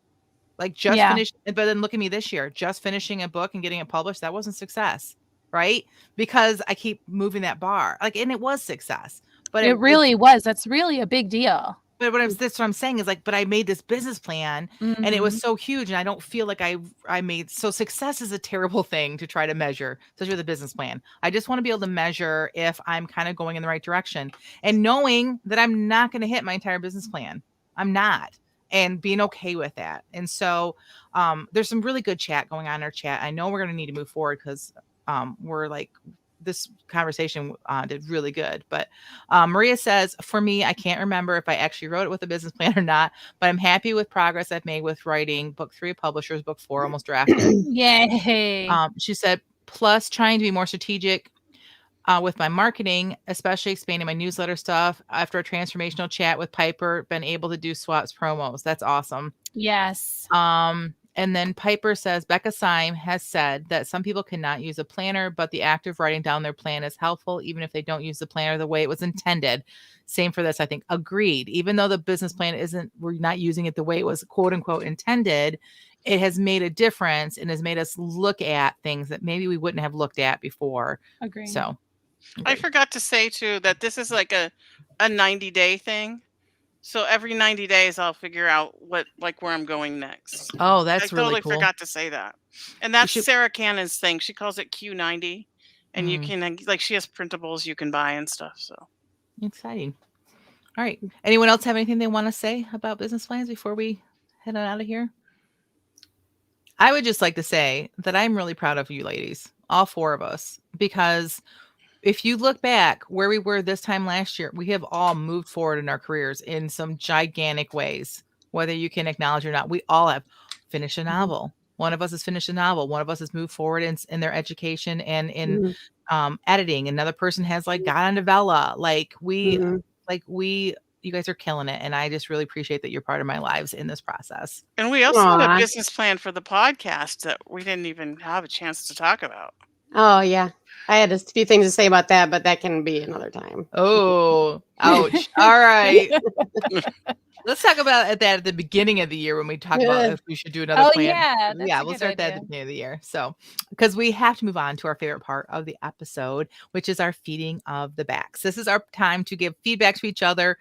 Like just finished, but then look at me this year, just finishing a book and getting it published, that wasn't success, right? Because I keep moving that bar, like, and it was success, but it really was. That's really a big deal. But that's what I'm saying is like, but I made this business plan and it was so huge, and I don't feel like I made, so success is a terrible thing to try to measure, especially with a business plan. I just want to be able to measure if I'm kind of going in the right direction, and knowing that I'm not going to hit my entire business plan. I'm not, and being okay with that. And so there's some really good chat going on in our chat. I know we're going to need to move forward because we're like, this conversation did really good. But Maria says, for me, I can't remember if I actually wrote it with a business plan or not, but I'm happy with progress I've made with writing book 3 of Publishers, book 4 almost drafted. Yay. She said, plus trying to be more strategic with my marketing, especially expanding my newsletter stuff. After a transformational chat with Piper, been able to do swaps promos. That's awesome. Yes. And then Piper says, Becca Syme has said that some people cannot use a planner, but the act of writing down their plan is helpful, even if they don't use the planner the way it was intended. Same for this, I think. Agreed. Even though the business plan we're not using it the way it was quote unquote intended, it has made a difference and has made us look at things that maybe we wouldn't have looked at before. Agreed. So I forgot to say too that this is like a 90-day thing. So every 90 days, I'll figure out where I'm going next. Oh, that's really totally cool. Forgot to say that. And that's Sarah Cannon's thing. She calls it Q90, and you can she has printables you can buy and stuff. So exciting. All right. Anyone else have anything they want to say about business plans before we head on out of here? I would just like to say that I'm really proud of you ladies, all 4 of us, because if you look back where we were this time last year, we have all moved forward in our careers in some gigantic ways, whether you can acknowledge or not. We all have finished a novel. One of us has finished a novel. One of us has moved forward in their education and in editing. Another person has like got on novella. You guys are killing it. And I just really appreciate that you're part of my lives in this process. And we also had a business plan for the podcast that we didn't even have a chance to talk about. Oh, yeah. I had a few things to say about that, but that can be another time. Oh, ouch. All right. Let's talk about that at the beginning of the year when we talk about if we should do another plan. Yeah, we'll start that at the beginning of the year. So, because we have to move on to our favorite part of the episode, which is our feeding of the backs. This is our time to give feedback to each other.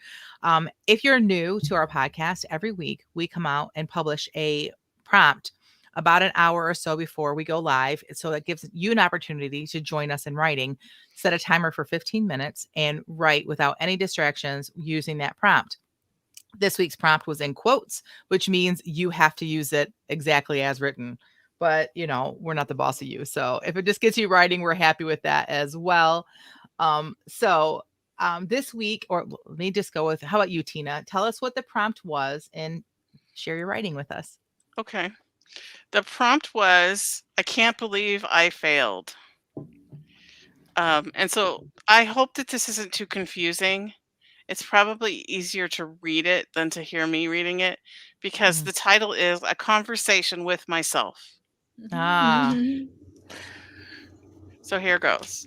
If you're new to our podcast, every week we come out and publish a prompt about an hour or so before we go live. So that gives you an opportunity to join us in writing. Set a timer for 15 minutes and write without any distractions using that prompt. This week's prompt was in quotes, which means you have to use it exactly as written. But, we're not the boss of you. So if it just gets you writing, we're happy with that as well. This week, or let me just go with, how about you, Tina? Tell us what the prompt was and share your writing with us. Okay. The prompt was, I can't believe I failed. And so I hope that this isn't too confusing. It's probably easier to read it than to hear me reading it, because the title is A Conversation with Myself. So here goes.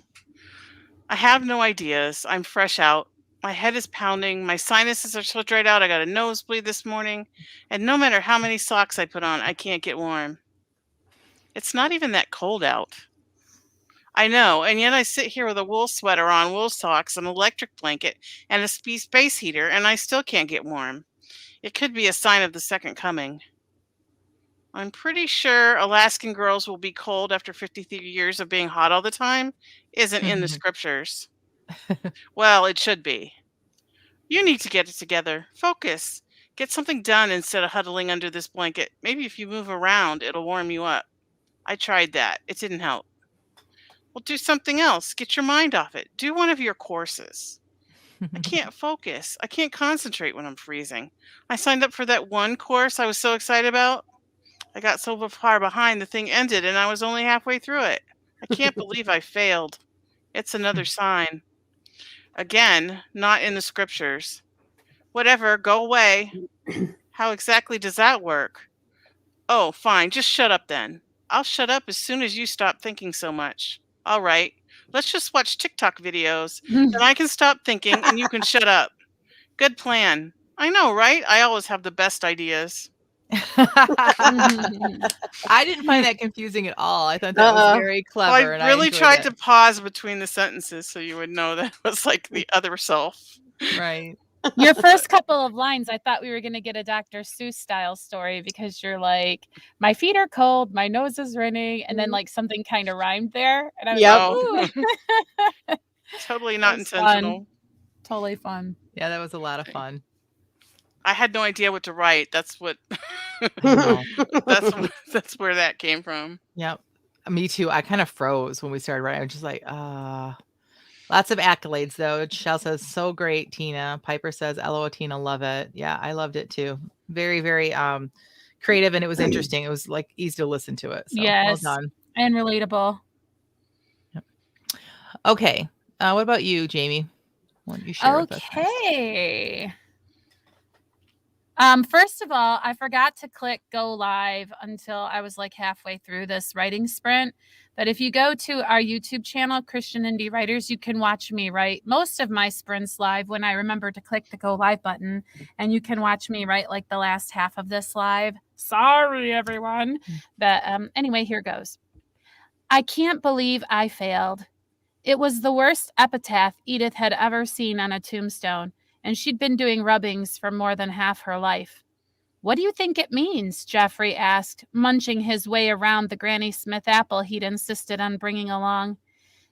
I have no ideas. I'm fresh out. My head is pounding. My sinuses are so dried out. I got a nosebleed this morning. And no matter how many socks I put on, I can't get warm. It's not even that cold out. I know, and yet I sit here with a wool sweater on, wool socks, an electric blanket, and a space heater, and I still can't get warm. It could be a sign of the second coming. I'm pretty sure Alaskan girls will be cold after 53 years of being hot all the time isn't in the scriptures. Well, it should be. You need to get it together. Focus. Get something done instead of huddling under this blanket. Maybe if you move around, it'll warm you up. I tried that. It didn't help. Well, do something else. Get your mind off it. Do one of your courses. I can't focus. I can't concentrate when I'm freezing. I signed up for that one course I was so excited about. I got so far behind, the thing ended, and I was only halfway through it. I can't believe I failed. It's another sign. Again, not in the scriptures. Whatever, go away. How exactly does that work? Oh, fine, just shut up then. I'll shut up as soon as you stop thinking so much. All right, let's just watch TikTok videos. Then I can stop thinking and you can shut up. Good plan. I know, right? I always have the best ideas. I didn't find that confusing at all. I thought that was very Well, clever, I and I really enjoyed tried it. to pause between the sentences so you would know that it was like the other self. Right. Your first couple of lines, I thought we were going to get a Dr. Seuss style story because you're like, my feet are cold, my nose is running, and then like something kind of rhymed there. And I was like, ooh. Totally not It was intentional. fun. Totally fun. Yeah, that was a lot of fun. I had no idea what to write. That's what I know. that's where that came from. Yep. Me too. I kind of froze when we started writing. I was just like, lots of accolades though. Shell says, so great, Tina. Piper says, LOL, Tina, love it. Yeah, I loved it too. Very, very creative, and it was interesting. It was like easy to listen to it. So yes. well done. And relatable. Yep. Okay. What about you, Jamie? Why don't you share with us next? Okay. First of all, I forgot to click go live until I was like halfway through this writing sprint. But if you go to our YouTube channel, Christian Indie Writers, you can watch me write most of my sprints live when I remember to click the go live button. And you can watch me write like the last half of this live. Sorry, everyone. But anyway, here goes. I can't believe I failed. It was the worst epitaph Edith had ever seen on a tombstone, and she'd been doing rubbings for more than half her life. What do you think it means? Geoffrey asked, munching his way around the Granny Smith apple he'd insisted on bringing along.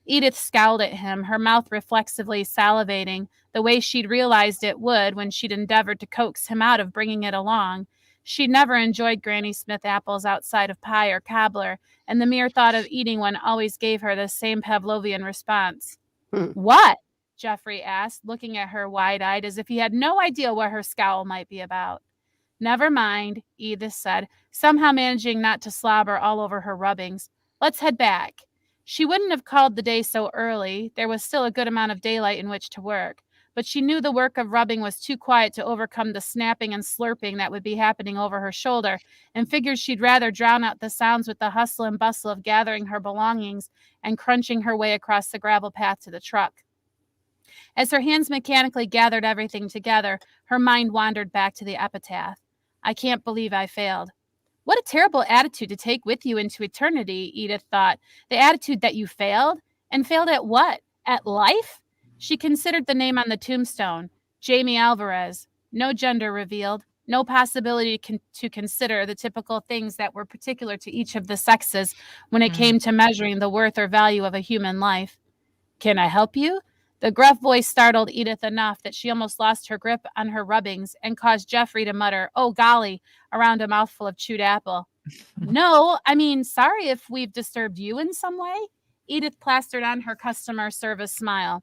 Edith scowled at him, her mouth reflexively salivating, the way she'd realized it would when she'd endeavored to coax him out of bringing it along. She'd never enjoyed Granny Smith apples outside of pie or cobbler, and the mere thought of eating one always gave her the same Pavlovian response. What? Geoffrey asked, looking at her wide-eyed as if he had no idea what her scowl might be about. Never mind, Edith said, somehow managing not to slobber all over her rubbings. Let's head back. She wouldn't have called the day so early. There was still a good amount of daylight in which to work. But she knew the work of rubbing was too quiet to overcome the snapping and slurping that would be happening over her shoulder, and figured she'd rather drown out the sounds with the hustle and bustle of gathering her belongings and crunching her way across the gravel path to the truck. As her hands mechanically gathered everything together, her mind wandered back to the epitaph. I can't believe I failed. What a terrible attitude to take with you into eternity, Edith thought. The attitude that you failed? And failed at what? At life? She considered the name on the tombstone. Jamie Alvarez. No gender revealed. No possibility to consider the typical things that were particular to each of the sexes when it came to measuring the worth or value of a human life. Can I help you? The gruff voice startled Edith enough that she almost lost her grip on her rubbings and caused Geoffrey to mutter, "Oh, golly," around a mouthful of chewed apple. No, I mean, sorry if we've disturbed you in some way. Edith plastered on her customer service smile.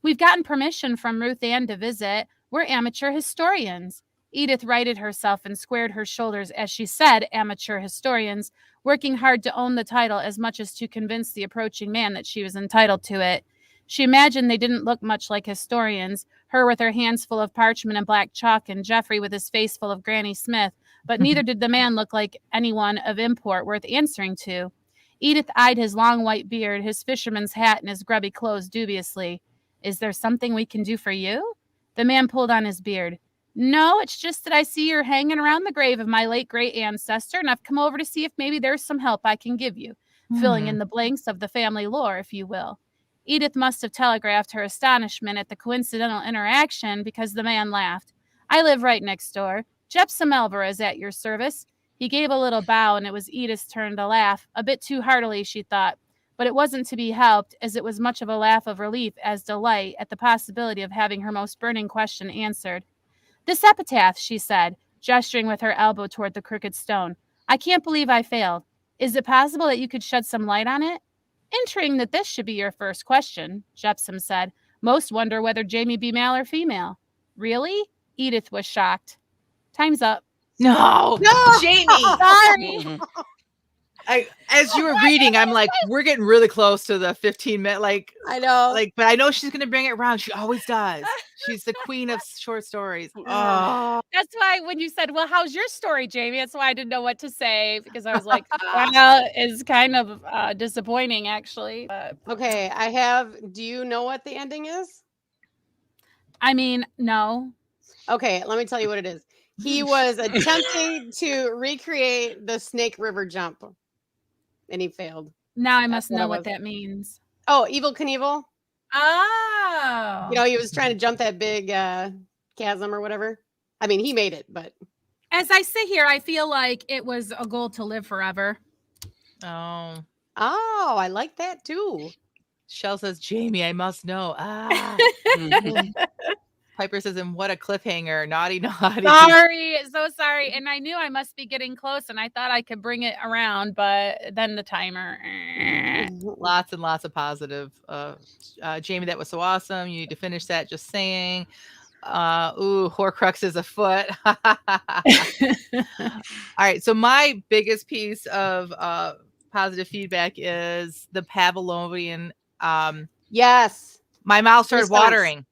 We've gotten permission from Ruth Ann to visit. We're amateur historians. Edith righted herself and squared her shoulders as she said amateur historians, working hard to own the title as much as to convince the approaching man that she was entitled to it. She imagined they didn't look much like historians, her with her hands full of parchment and black chalk, and Geoffrey with his face full of Granny Smith, but neither did the man look like anyone of import worth answering to. Edith eyed his long white beard, his fisherman's hat, and his grubby clothes dubiously. Is there something we can do for you? The man pulled on his beard. No, it's just that I see you're hanging around the grave of my late great ancestor, and I've come over to see if maybe there's some help I can give you, filling in the blanks of the family lore, if you will. Edith must have telegraphed her astonishment at the coincidental interaction because the man laughed. I live right next door. Jepson Alvarez at your service. He gave a little bow, and it was Edith's turn to laugh, a bit too heartily, she thought. But it wasn't to be helped, as it was much of a laugh of relief as delight at the possibility of having her most burning question answered. This epitaph, she said, gesturing with her elbow toward the crooked stone. I can't believe I failed. Is it possible that you could shed some light on it? Entering that this should be your first question, Jepson said. Most wonder whether Jamie be male or female. Really? Edith was shocked. Time's up. No, Jamie. Sorry. As you were reading, I'm like, we're getting really close to the 15-minute. Like, I know. Like, but I know she's gonna bring it around. She always does. She's the queen of short stories. Oh, That's why when you said, well, how's your story, Jamie? That's why I didn't know what to say, because I was like, well, it's kind of disappointing, actually. But Okay, do you know what the ending is? I mean, no. Okay, let me tell you what it is. He was attempting to recreate the Snake River jump, and he failed. Now I must know what that means. Oh, Evel Knievel? Oh. You know, he was trying to jump that big chasm or whatever. I mean, he made it, but as I sit here, I feel like it was a goal to live forever. oh, I like that too. Shell says, Jamie, I must know. Piper says, and what a cliffhanger. Naughty. Sorry. So sorry. And I knew I must be getting close, and I thought I could bring it around, but then the timer. Lots and lots of positive. Jamie, that was so awesome. You need to finish that. Just saying. Horcrux is afoot. All right. So my biggest piece of positive feedback is the Pavlovian. Yes. My mouth started watering.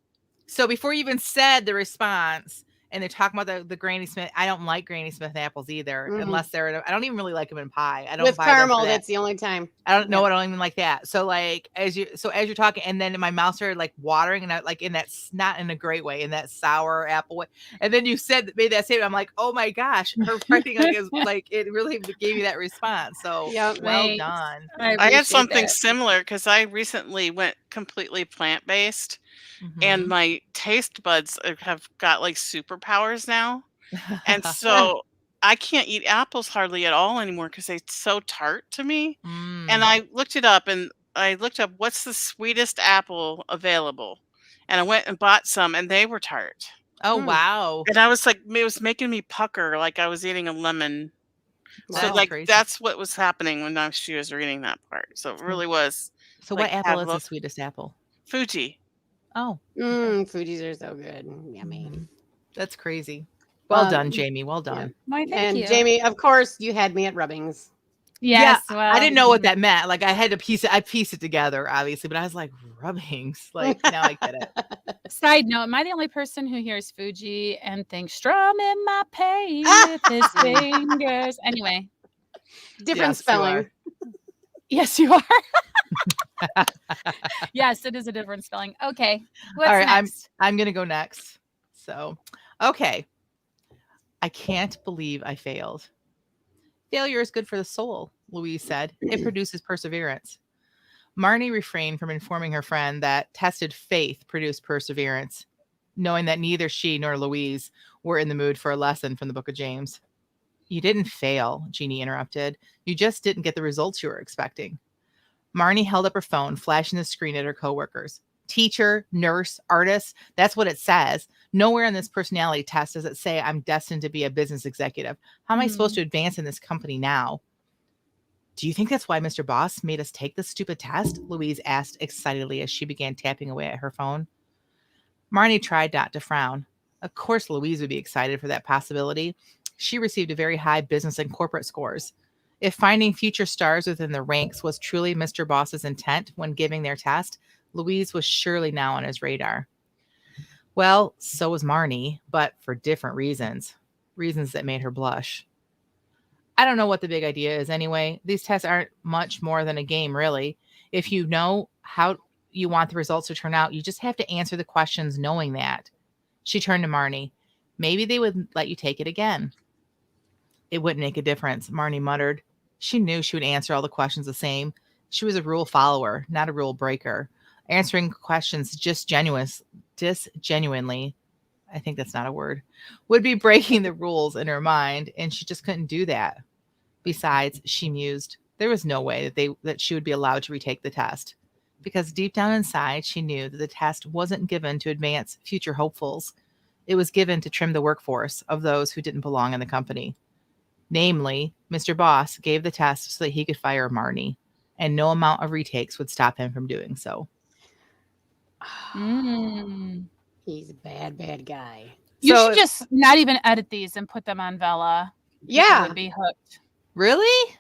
So before you even said the response, and they're talking about the Granny Smith, I don't like Granny Smith apples either, unless they're. I don't even really like them in pie. I don't with buy caramel. That. That's the only time. I don't know. I don't even like that. So like as you're talking, and then my mouth started like watering, and I, like in that, not in a great way, in that sour apple way. And then you made that statement. I'm like, oh my gosh, her writing is like it really gave me that response. So well done. I had something similar because I recently went completely plant-based. And my taste buds have got like superpowers now. And so I can't eat apples hardly at all anymore because they're so tart to me. And I looked it up, and I looked up what's the sweetest apple available. And I went and bought some, and they were tart. Oh, wow. And I was like, it was making me pucker like I was eating a lemon. So like crazy. That's what was happening when she was reading that part. So it really was. So like, what apple is the sweetest apple? Fuji. Oh, Fuji's are so good. Yummy. That's crazy. Well done, Jamie. Well done. Yeah. Thank you. Jamie, of course, you had me at rubbings. Yes. Yeah, well, I didn't know what that meant. Like I had to piece it together, obviously, but I was like, rubbings. Like now I get it. Side note, am I the only person who hears Fuji and thinks strumming my pain with his fingers? Anyway. Different spelling. Yes, you are. Yes, it is a different spelling. Okay. What's all right, next? I'm gonna go next. So, okay. I can't believe I failed. Failure is good for the soul, Louise said. It produces perseverance. Marnie refrained from informing her friend that tested faith produced perseverance, knowing that neither she nor Louise were in the mood for a lesson from the book of James. You didn't fail, Jeannie interrupted. You just didn't get the results you were expecting. Marnie held up her phone, flashing the screen at her coworkers. Teacher, nurse, artist, that's what it says. Nowhere in this personality test does it say I'm destined to be a business executive. How am I supposed to advance in this company now? Do you think that's why Mr. Boss made us take this stupid test? Louise asked excitedly as she began tapping away at her phone. Marnie tried not to frown. Of course, Louise would be excited for that possibility. She received a very high business and corporate scores. If finding future stars within the ranks was truly Mr. Boss's intent when giving their test, Louise was surely now on his radar. Well, so was Marnie, but for different reasons that made her blush. I don't know what the big idea is anyway. These tests aren't much more than a game, really. If you know how you want the results to turn out, you just have to answer the questions knowing that. She turned to Marnie. Maybe they would let you take it again. It wouldn't make a difference, Marnie muttered. She knew she would answer all the questions the same. She was a rule follower, not a rule breaker. Answering questions disgenuinely, I think that's not a word, would be breaking the rules in her mind, and she just couldn't do that. Besides, she mused, there was no way that she would be allowed to retake the test, because deep down inside, she knew that the test wasn't given to advance future hopefuls. It was given to trim the workforce of those who didn't belong in the company. Namely, Mr. Boss gave the test so that he could fire Marnie, and no amount of retakes would stop him from doing so. He's a bad guy. You should just not even edit these and put them on Vella. People would be hooked. Really?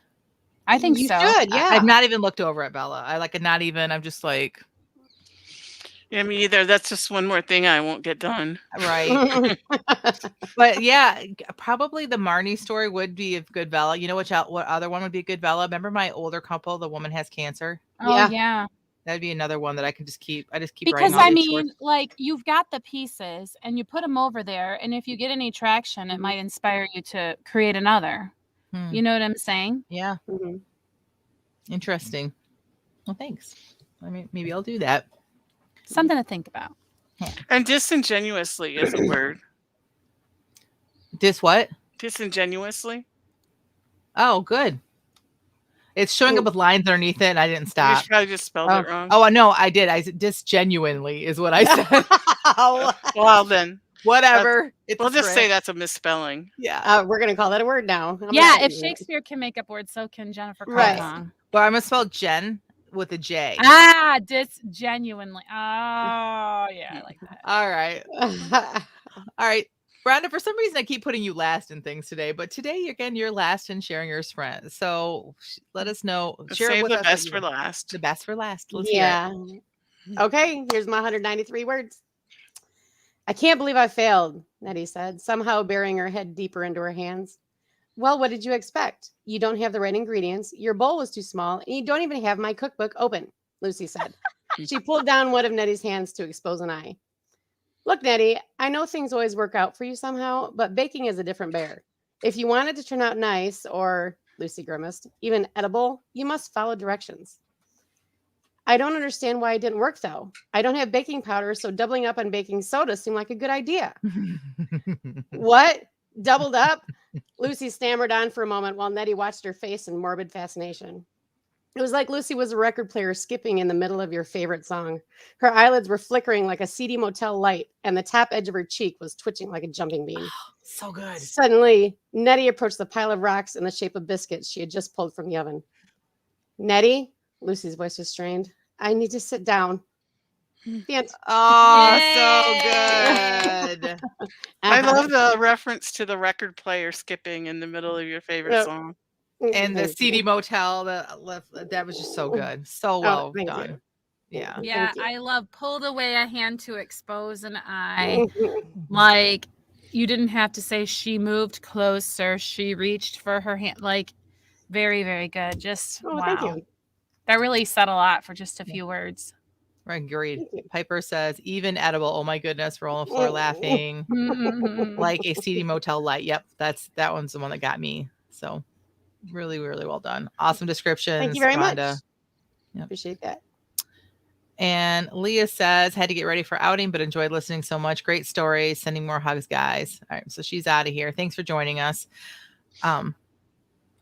I think you so. should, yeah. I've not even looked over at Bella. I'm just like. Yeah, me either. That's just one more thing I won't get done. Right. But yeah, probably the Marnie story would be a good Vella. You know what other one would be a good Vella? Remember my older couple, the woman has cancer? Oh, yeah. That'd be another one that I can just keep. I just keep because writing. I mean, like you've got the pieces and you put them over there, and if you get any traction, it might inspire you to create another. You know what I'm saying? Yeah. Interesting. Well, thanks. I mean, maybe I'll do that. Something to think about. Yeah. And disingenuously is a word. What? Disingenuously. Oh, good. It's showing up with lines underneath it, and I didn't stop. You probably just spelled it wrong. Oh, no, I did. I said disgenuinely is what I said. Well, then. Whatever. We'll just say that's a misspelling. Yeah. We're going to call that a word now. If Shakespeare can make up words, so can Jennifer Cardone. But I'm going to spell Jen with a J. Disgenuinely. Oh, yeah, I like that. All right. All right. Rhonda, for some reason, I keep putting you last in things today, but today, again, you're last in sharing your friends. So let us know. Share with us. The best for last. The best for last. Let's hear it. Okay, here's my 193 words. I can't believe I failed, Nettie said, somehow burying her head deeper into her hands. Well, what did you expect? You don't have the right ingredients. Your bowl was too small, and you don't even have my cookbook open, Lucy said. She pulled down one of Nettie's hands to expose an eye. Look, Nettie, I know things always work out for you somehow, but baking is a different bear. If you want it to turn out nice, or, Lucy grimaced, even edible, you must follow directions. I don't understand why it didn't work, though. I don't have baking powder, so doubling up on baking soda seemed like a good idea. What? Doubled up? Lucy stammered on for a moment while Nettie watched her face in morbid fascination. It was like Lucy was a record player skipping in the middle of your favorite song. Her eyelids were flickering like a seedy motel light, and the top edge of her cheek was twitching like a jumping bean. So good. Suddenly, Nettie approached the pile of rocks in the shape of biscuits she had just pulled from the oven. Nettie? Lucy's voice was strained. I need to sit down. The end. Oh, so good. I love the reference to the record player skipping in the middle of your favorite song. And the seedy motel, that was just so good. So well done. Yeah. Yeah, I love pulled away a hand to expose an eye. Like, you didn't have to say she moved closer. She reached for her hand. Like, very, very good. Just, wow. Thank you. That really said a lot for just a few words. Right, agreed. Piper says, even edible. Oh my goodness, we're on the floor laughing. Like a seedy motel light. Yep, that one's the one that got me. So really, really well done. Awesome descriptions. Thank you very much. Yep. Appreciate that. And Leah says, had to get ready for outing, but enjoyed listening so much. Great stories. Sending more hugs, guys. All right, so she's out of here. Thanks for joining us. All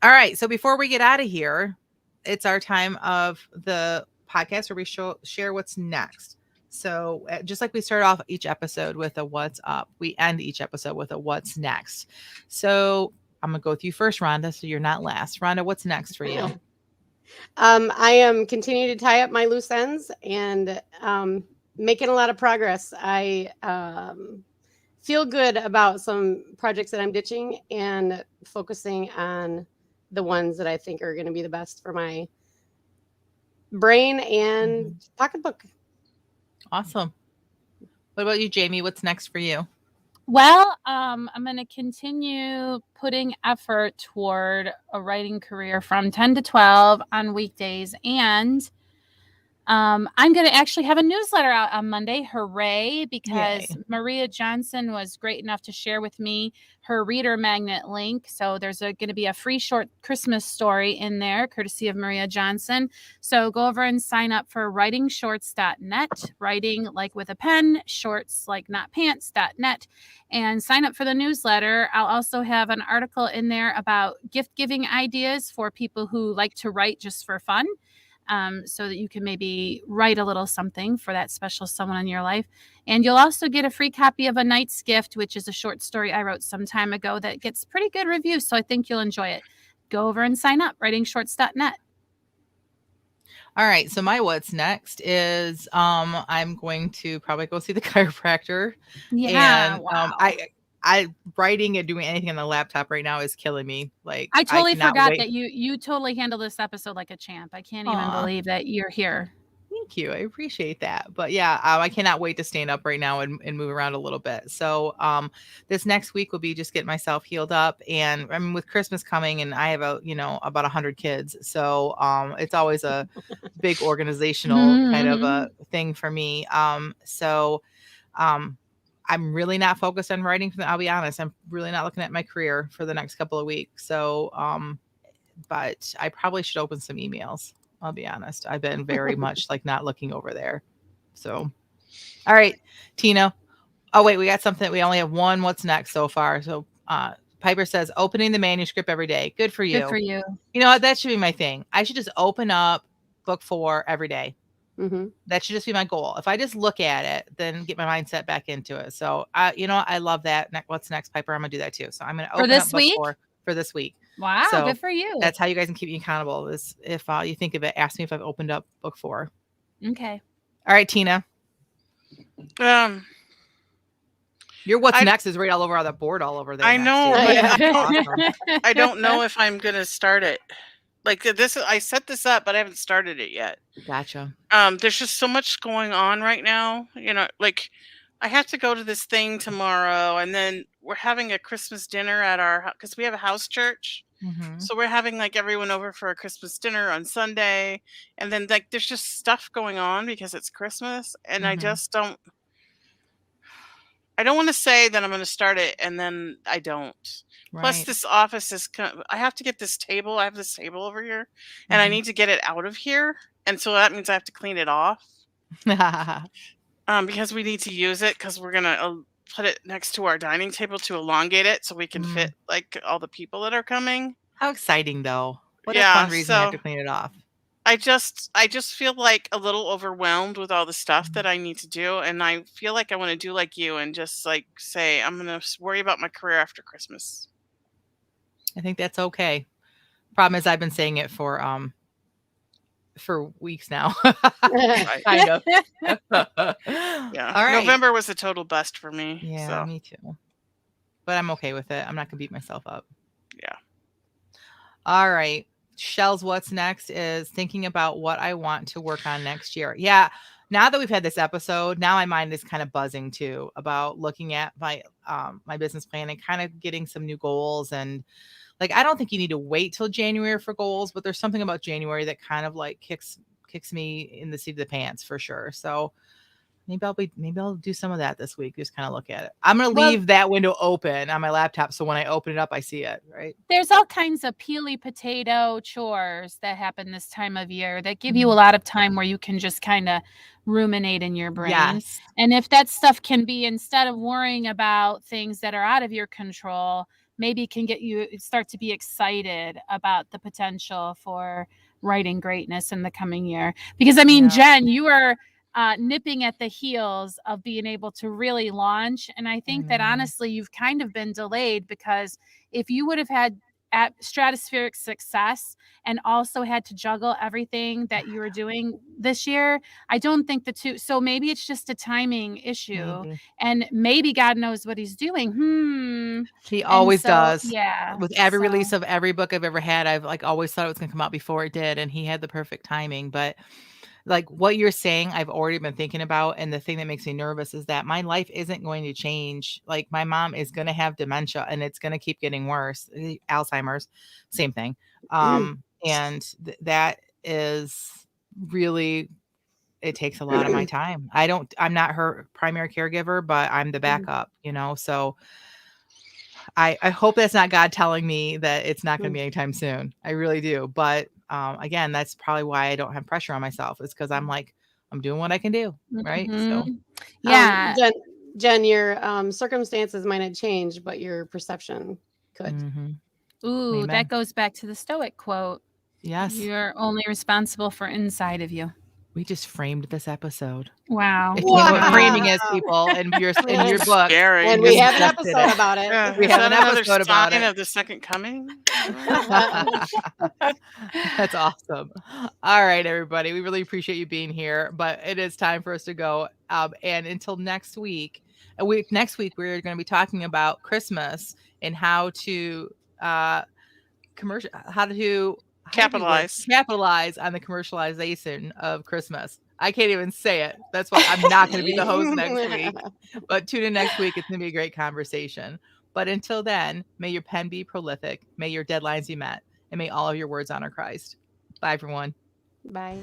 right, so before we get out of here, it's our time of the podcast where we share what's next. So just like we start off each episode with a what's up, we end each episode with a what's next. So I'm going to go with you first, Rhonda, so you're not last. Rhonda, what's next for you? I am continuing to tie up my loose ends and making a lot of progress. I feel good about some projects that I'm ditching and focusing on the ones that I think are going to be the best for my brain and pocketbook. Awesome. What about you, Jamie? What's next for you? Well, I'm going to continue putting effort toward a writing career from 10 to 12 on weekdays. And I'm going to actually have a newsletter out on Monday. Hooray, because Maria Johnson was great enough to share with me her reader magnet link. So there's going to be a free short Christmas story in there, courtesy of Maria Johnson. So go over and sign up for writingshorts.net, writing like with a pen, shorts like not pants.net, and sign up for the newsletter. I'll also have an article in there about gift giving ideas for people who like to write just for fun. So that you can maybe write a little something for that special someone in your life. And you'll also get a free copy of A Knight's Gift, which is a short story I wrote some time ago that gets pretty good reviews. So I think you'll enjoy it. Go over and sign up, writingshorts.net. All right. So my what's next is I'm going to probably go see the chiropractor. Yeah, And wow. I writing and doing anything on the laptop right now is killing me. Like I totally cannot forgot wait. that you totally handle this episode like a champ. I can't even Aw. believe that you're here. Thank you. I appreciate that. But yeah, I cannot wait to stand up right now and move around a little bit. So this next week will be just getting myself healed up. And I mean, with Christmas coming, and I have about 100 kids. So it's always a big organizational kind of a thing for me. So I'm really not focused on writing. I'll be honest. I'm really not looking at my career for the next couple of weeks. So but I probably should open some emails. I'll be honest. I've been very much like not looking over there. So, all right, Tina. Oh, wait, we got something. We only have one. What's next so far? So, Piper says, opening the manuscript every day. Good for you. Good for you. You know what? That should be my thing. I should just open up book 4 every day. Mm-hmm. That should just be my goal. If I just look at it, then get my mindset back into it. So, I love that. What's next, Piper? I'm going to do that too. So, I'm going to open up book 4 for this week. Wow, So good for you. that's how you guys can keep me accountable. Is if you think of it, ask me if I've opened up book 4. Okay. All right, Tina. Your what's next is right all over on the board, all over there. I know, but awesome. I don't know if I'm gonna start it. Like this, I set this up, but I haven't started it yet. Gotcha. There's just so much going on right now. Like I have to go to this thing tomorrow, and then we're having a Christmas dinner at because we have a house church. Mm-hmm. So we're having like everyone over for a Christmas dinner on Sunday, and then like there's just stuff going on because it's Christmas, and I just don't. I don't want to say that I'm going to start it, and then I don't. Right. Plus, this office is. I have to get this table. I have this table over here, and I need to get it out of here, and so that means I have to clean it off. Because we need to use it because we're gonna put it next to our dining table to elongate it so we can fit like all the people that are coming. How exciting, though! What a fun reason you have to clean it off. I just feel like a little overwhelmed with all the stuff that I need to do, and I feel like I want to do like you and just like say I'm gonna worry about my career after Christmas. I think that's okay. Problem is, I've been saying it for weeks now. Kind of. Yeah. All right. November was a total bust for me. Yeah, so. Me too. But I'm okay with it. I'm not gonna beat myself up. Yeah. All right. Shell's what's next is thinking about what I want to work on next year. Yeah. Now that we've had this episode, now my mind is kind of buzzing too about looking at my business plan and kind of getting some new goals. And like, I don't think you need to wait till January for goals, but there's something about January that kind of like kicks me in the seat of the pants for sure. So maybe I'll do some of that this week. Just kind of look at it. I'm going to leave that window open on my laptop. So when I open it up, I see it, right? There's all kinds of peely potato chores that happen this time of year that give you a lot of time where you can just kind of ruminate in your brain. Yes. And if that stuff can be, instead of worrying about things that are out of your control, maybe can get you start to be excited about the potential for writing greatness in the coming year. Because I mean, Jen, you are nipping at the heels of being able to really launch. And I think that honestly, you've kind of been delayed because if you would have had stratospheric success and also had to juggle everything that you were doing this year, I don't think the two. So maybe it's just a timing issue, and maybe God knows what he's doing. He always does. Yeah. With every release of every book I've ever had, I've like always thought it was going to come out before it did, and he had the perfect timing. But like what you're saying, I've already been thinking about. And the thing that makes me nervous is that my life isn't going to change. Like my mom is going to have dementia and it's going to keep getting worse. Alzheimer's, same thing. And that is really, it takes a lot of my time. I'm not her primary caregiver, but I'm the backup, so I hope that's not God telling me that it's not going to be anytime soon. I really do. But again, that's probably why I don't have pressure on myself. It's because I'm like, I'm doing what I can do. Right. So, yeah. Jen, your circumstances might not change, but your perception could. Ooh, Amen. That goes back to the Stoic quote. Yes. You're only responsible for inside of you. We just framed this episode. Wow. If you know what framing is, people, in your book. Scary. And you we have an just did episode it. about it. Yeah, We is have that an another episode about sign it. of the second coming? That's awesome. All right, everybody. We really appreciate you being here, but it is time for us to go. And until next week, we're going to be talking about Christmas and how to capitalize on the commercialization of Christmas. I can't even say it. That's why I'm not going to be the host next week. But tune in next week. It's going to be a great conversation. But until then, may your pen be prolific. May your deadlines be met. And may all of your words honor Christ. Bye, everyone. Bye.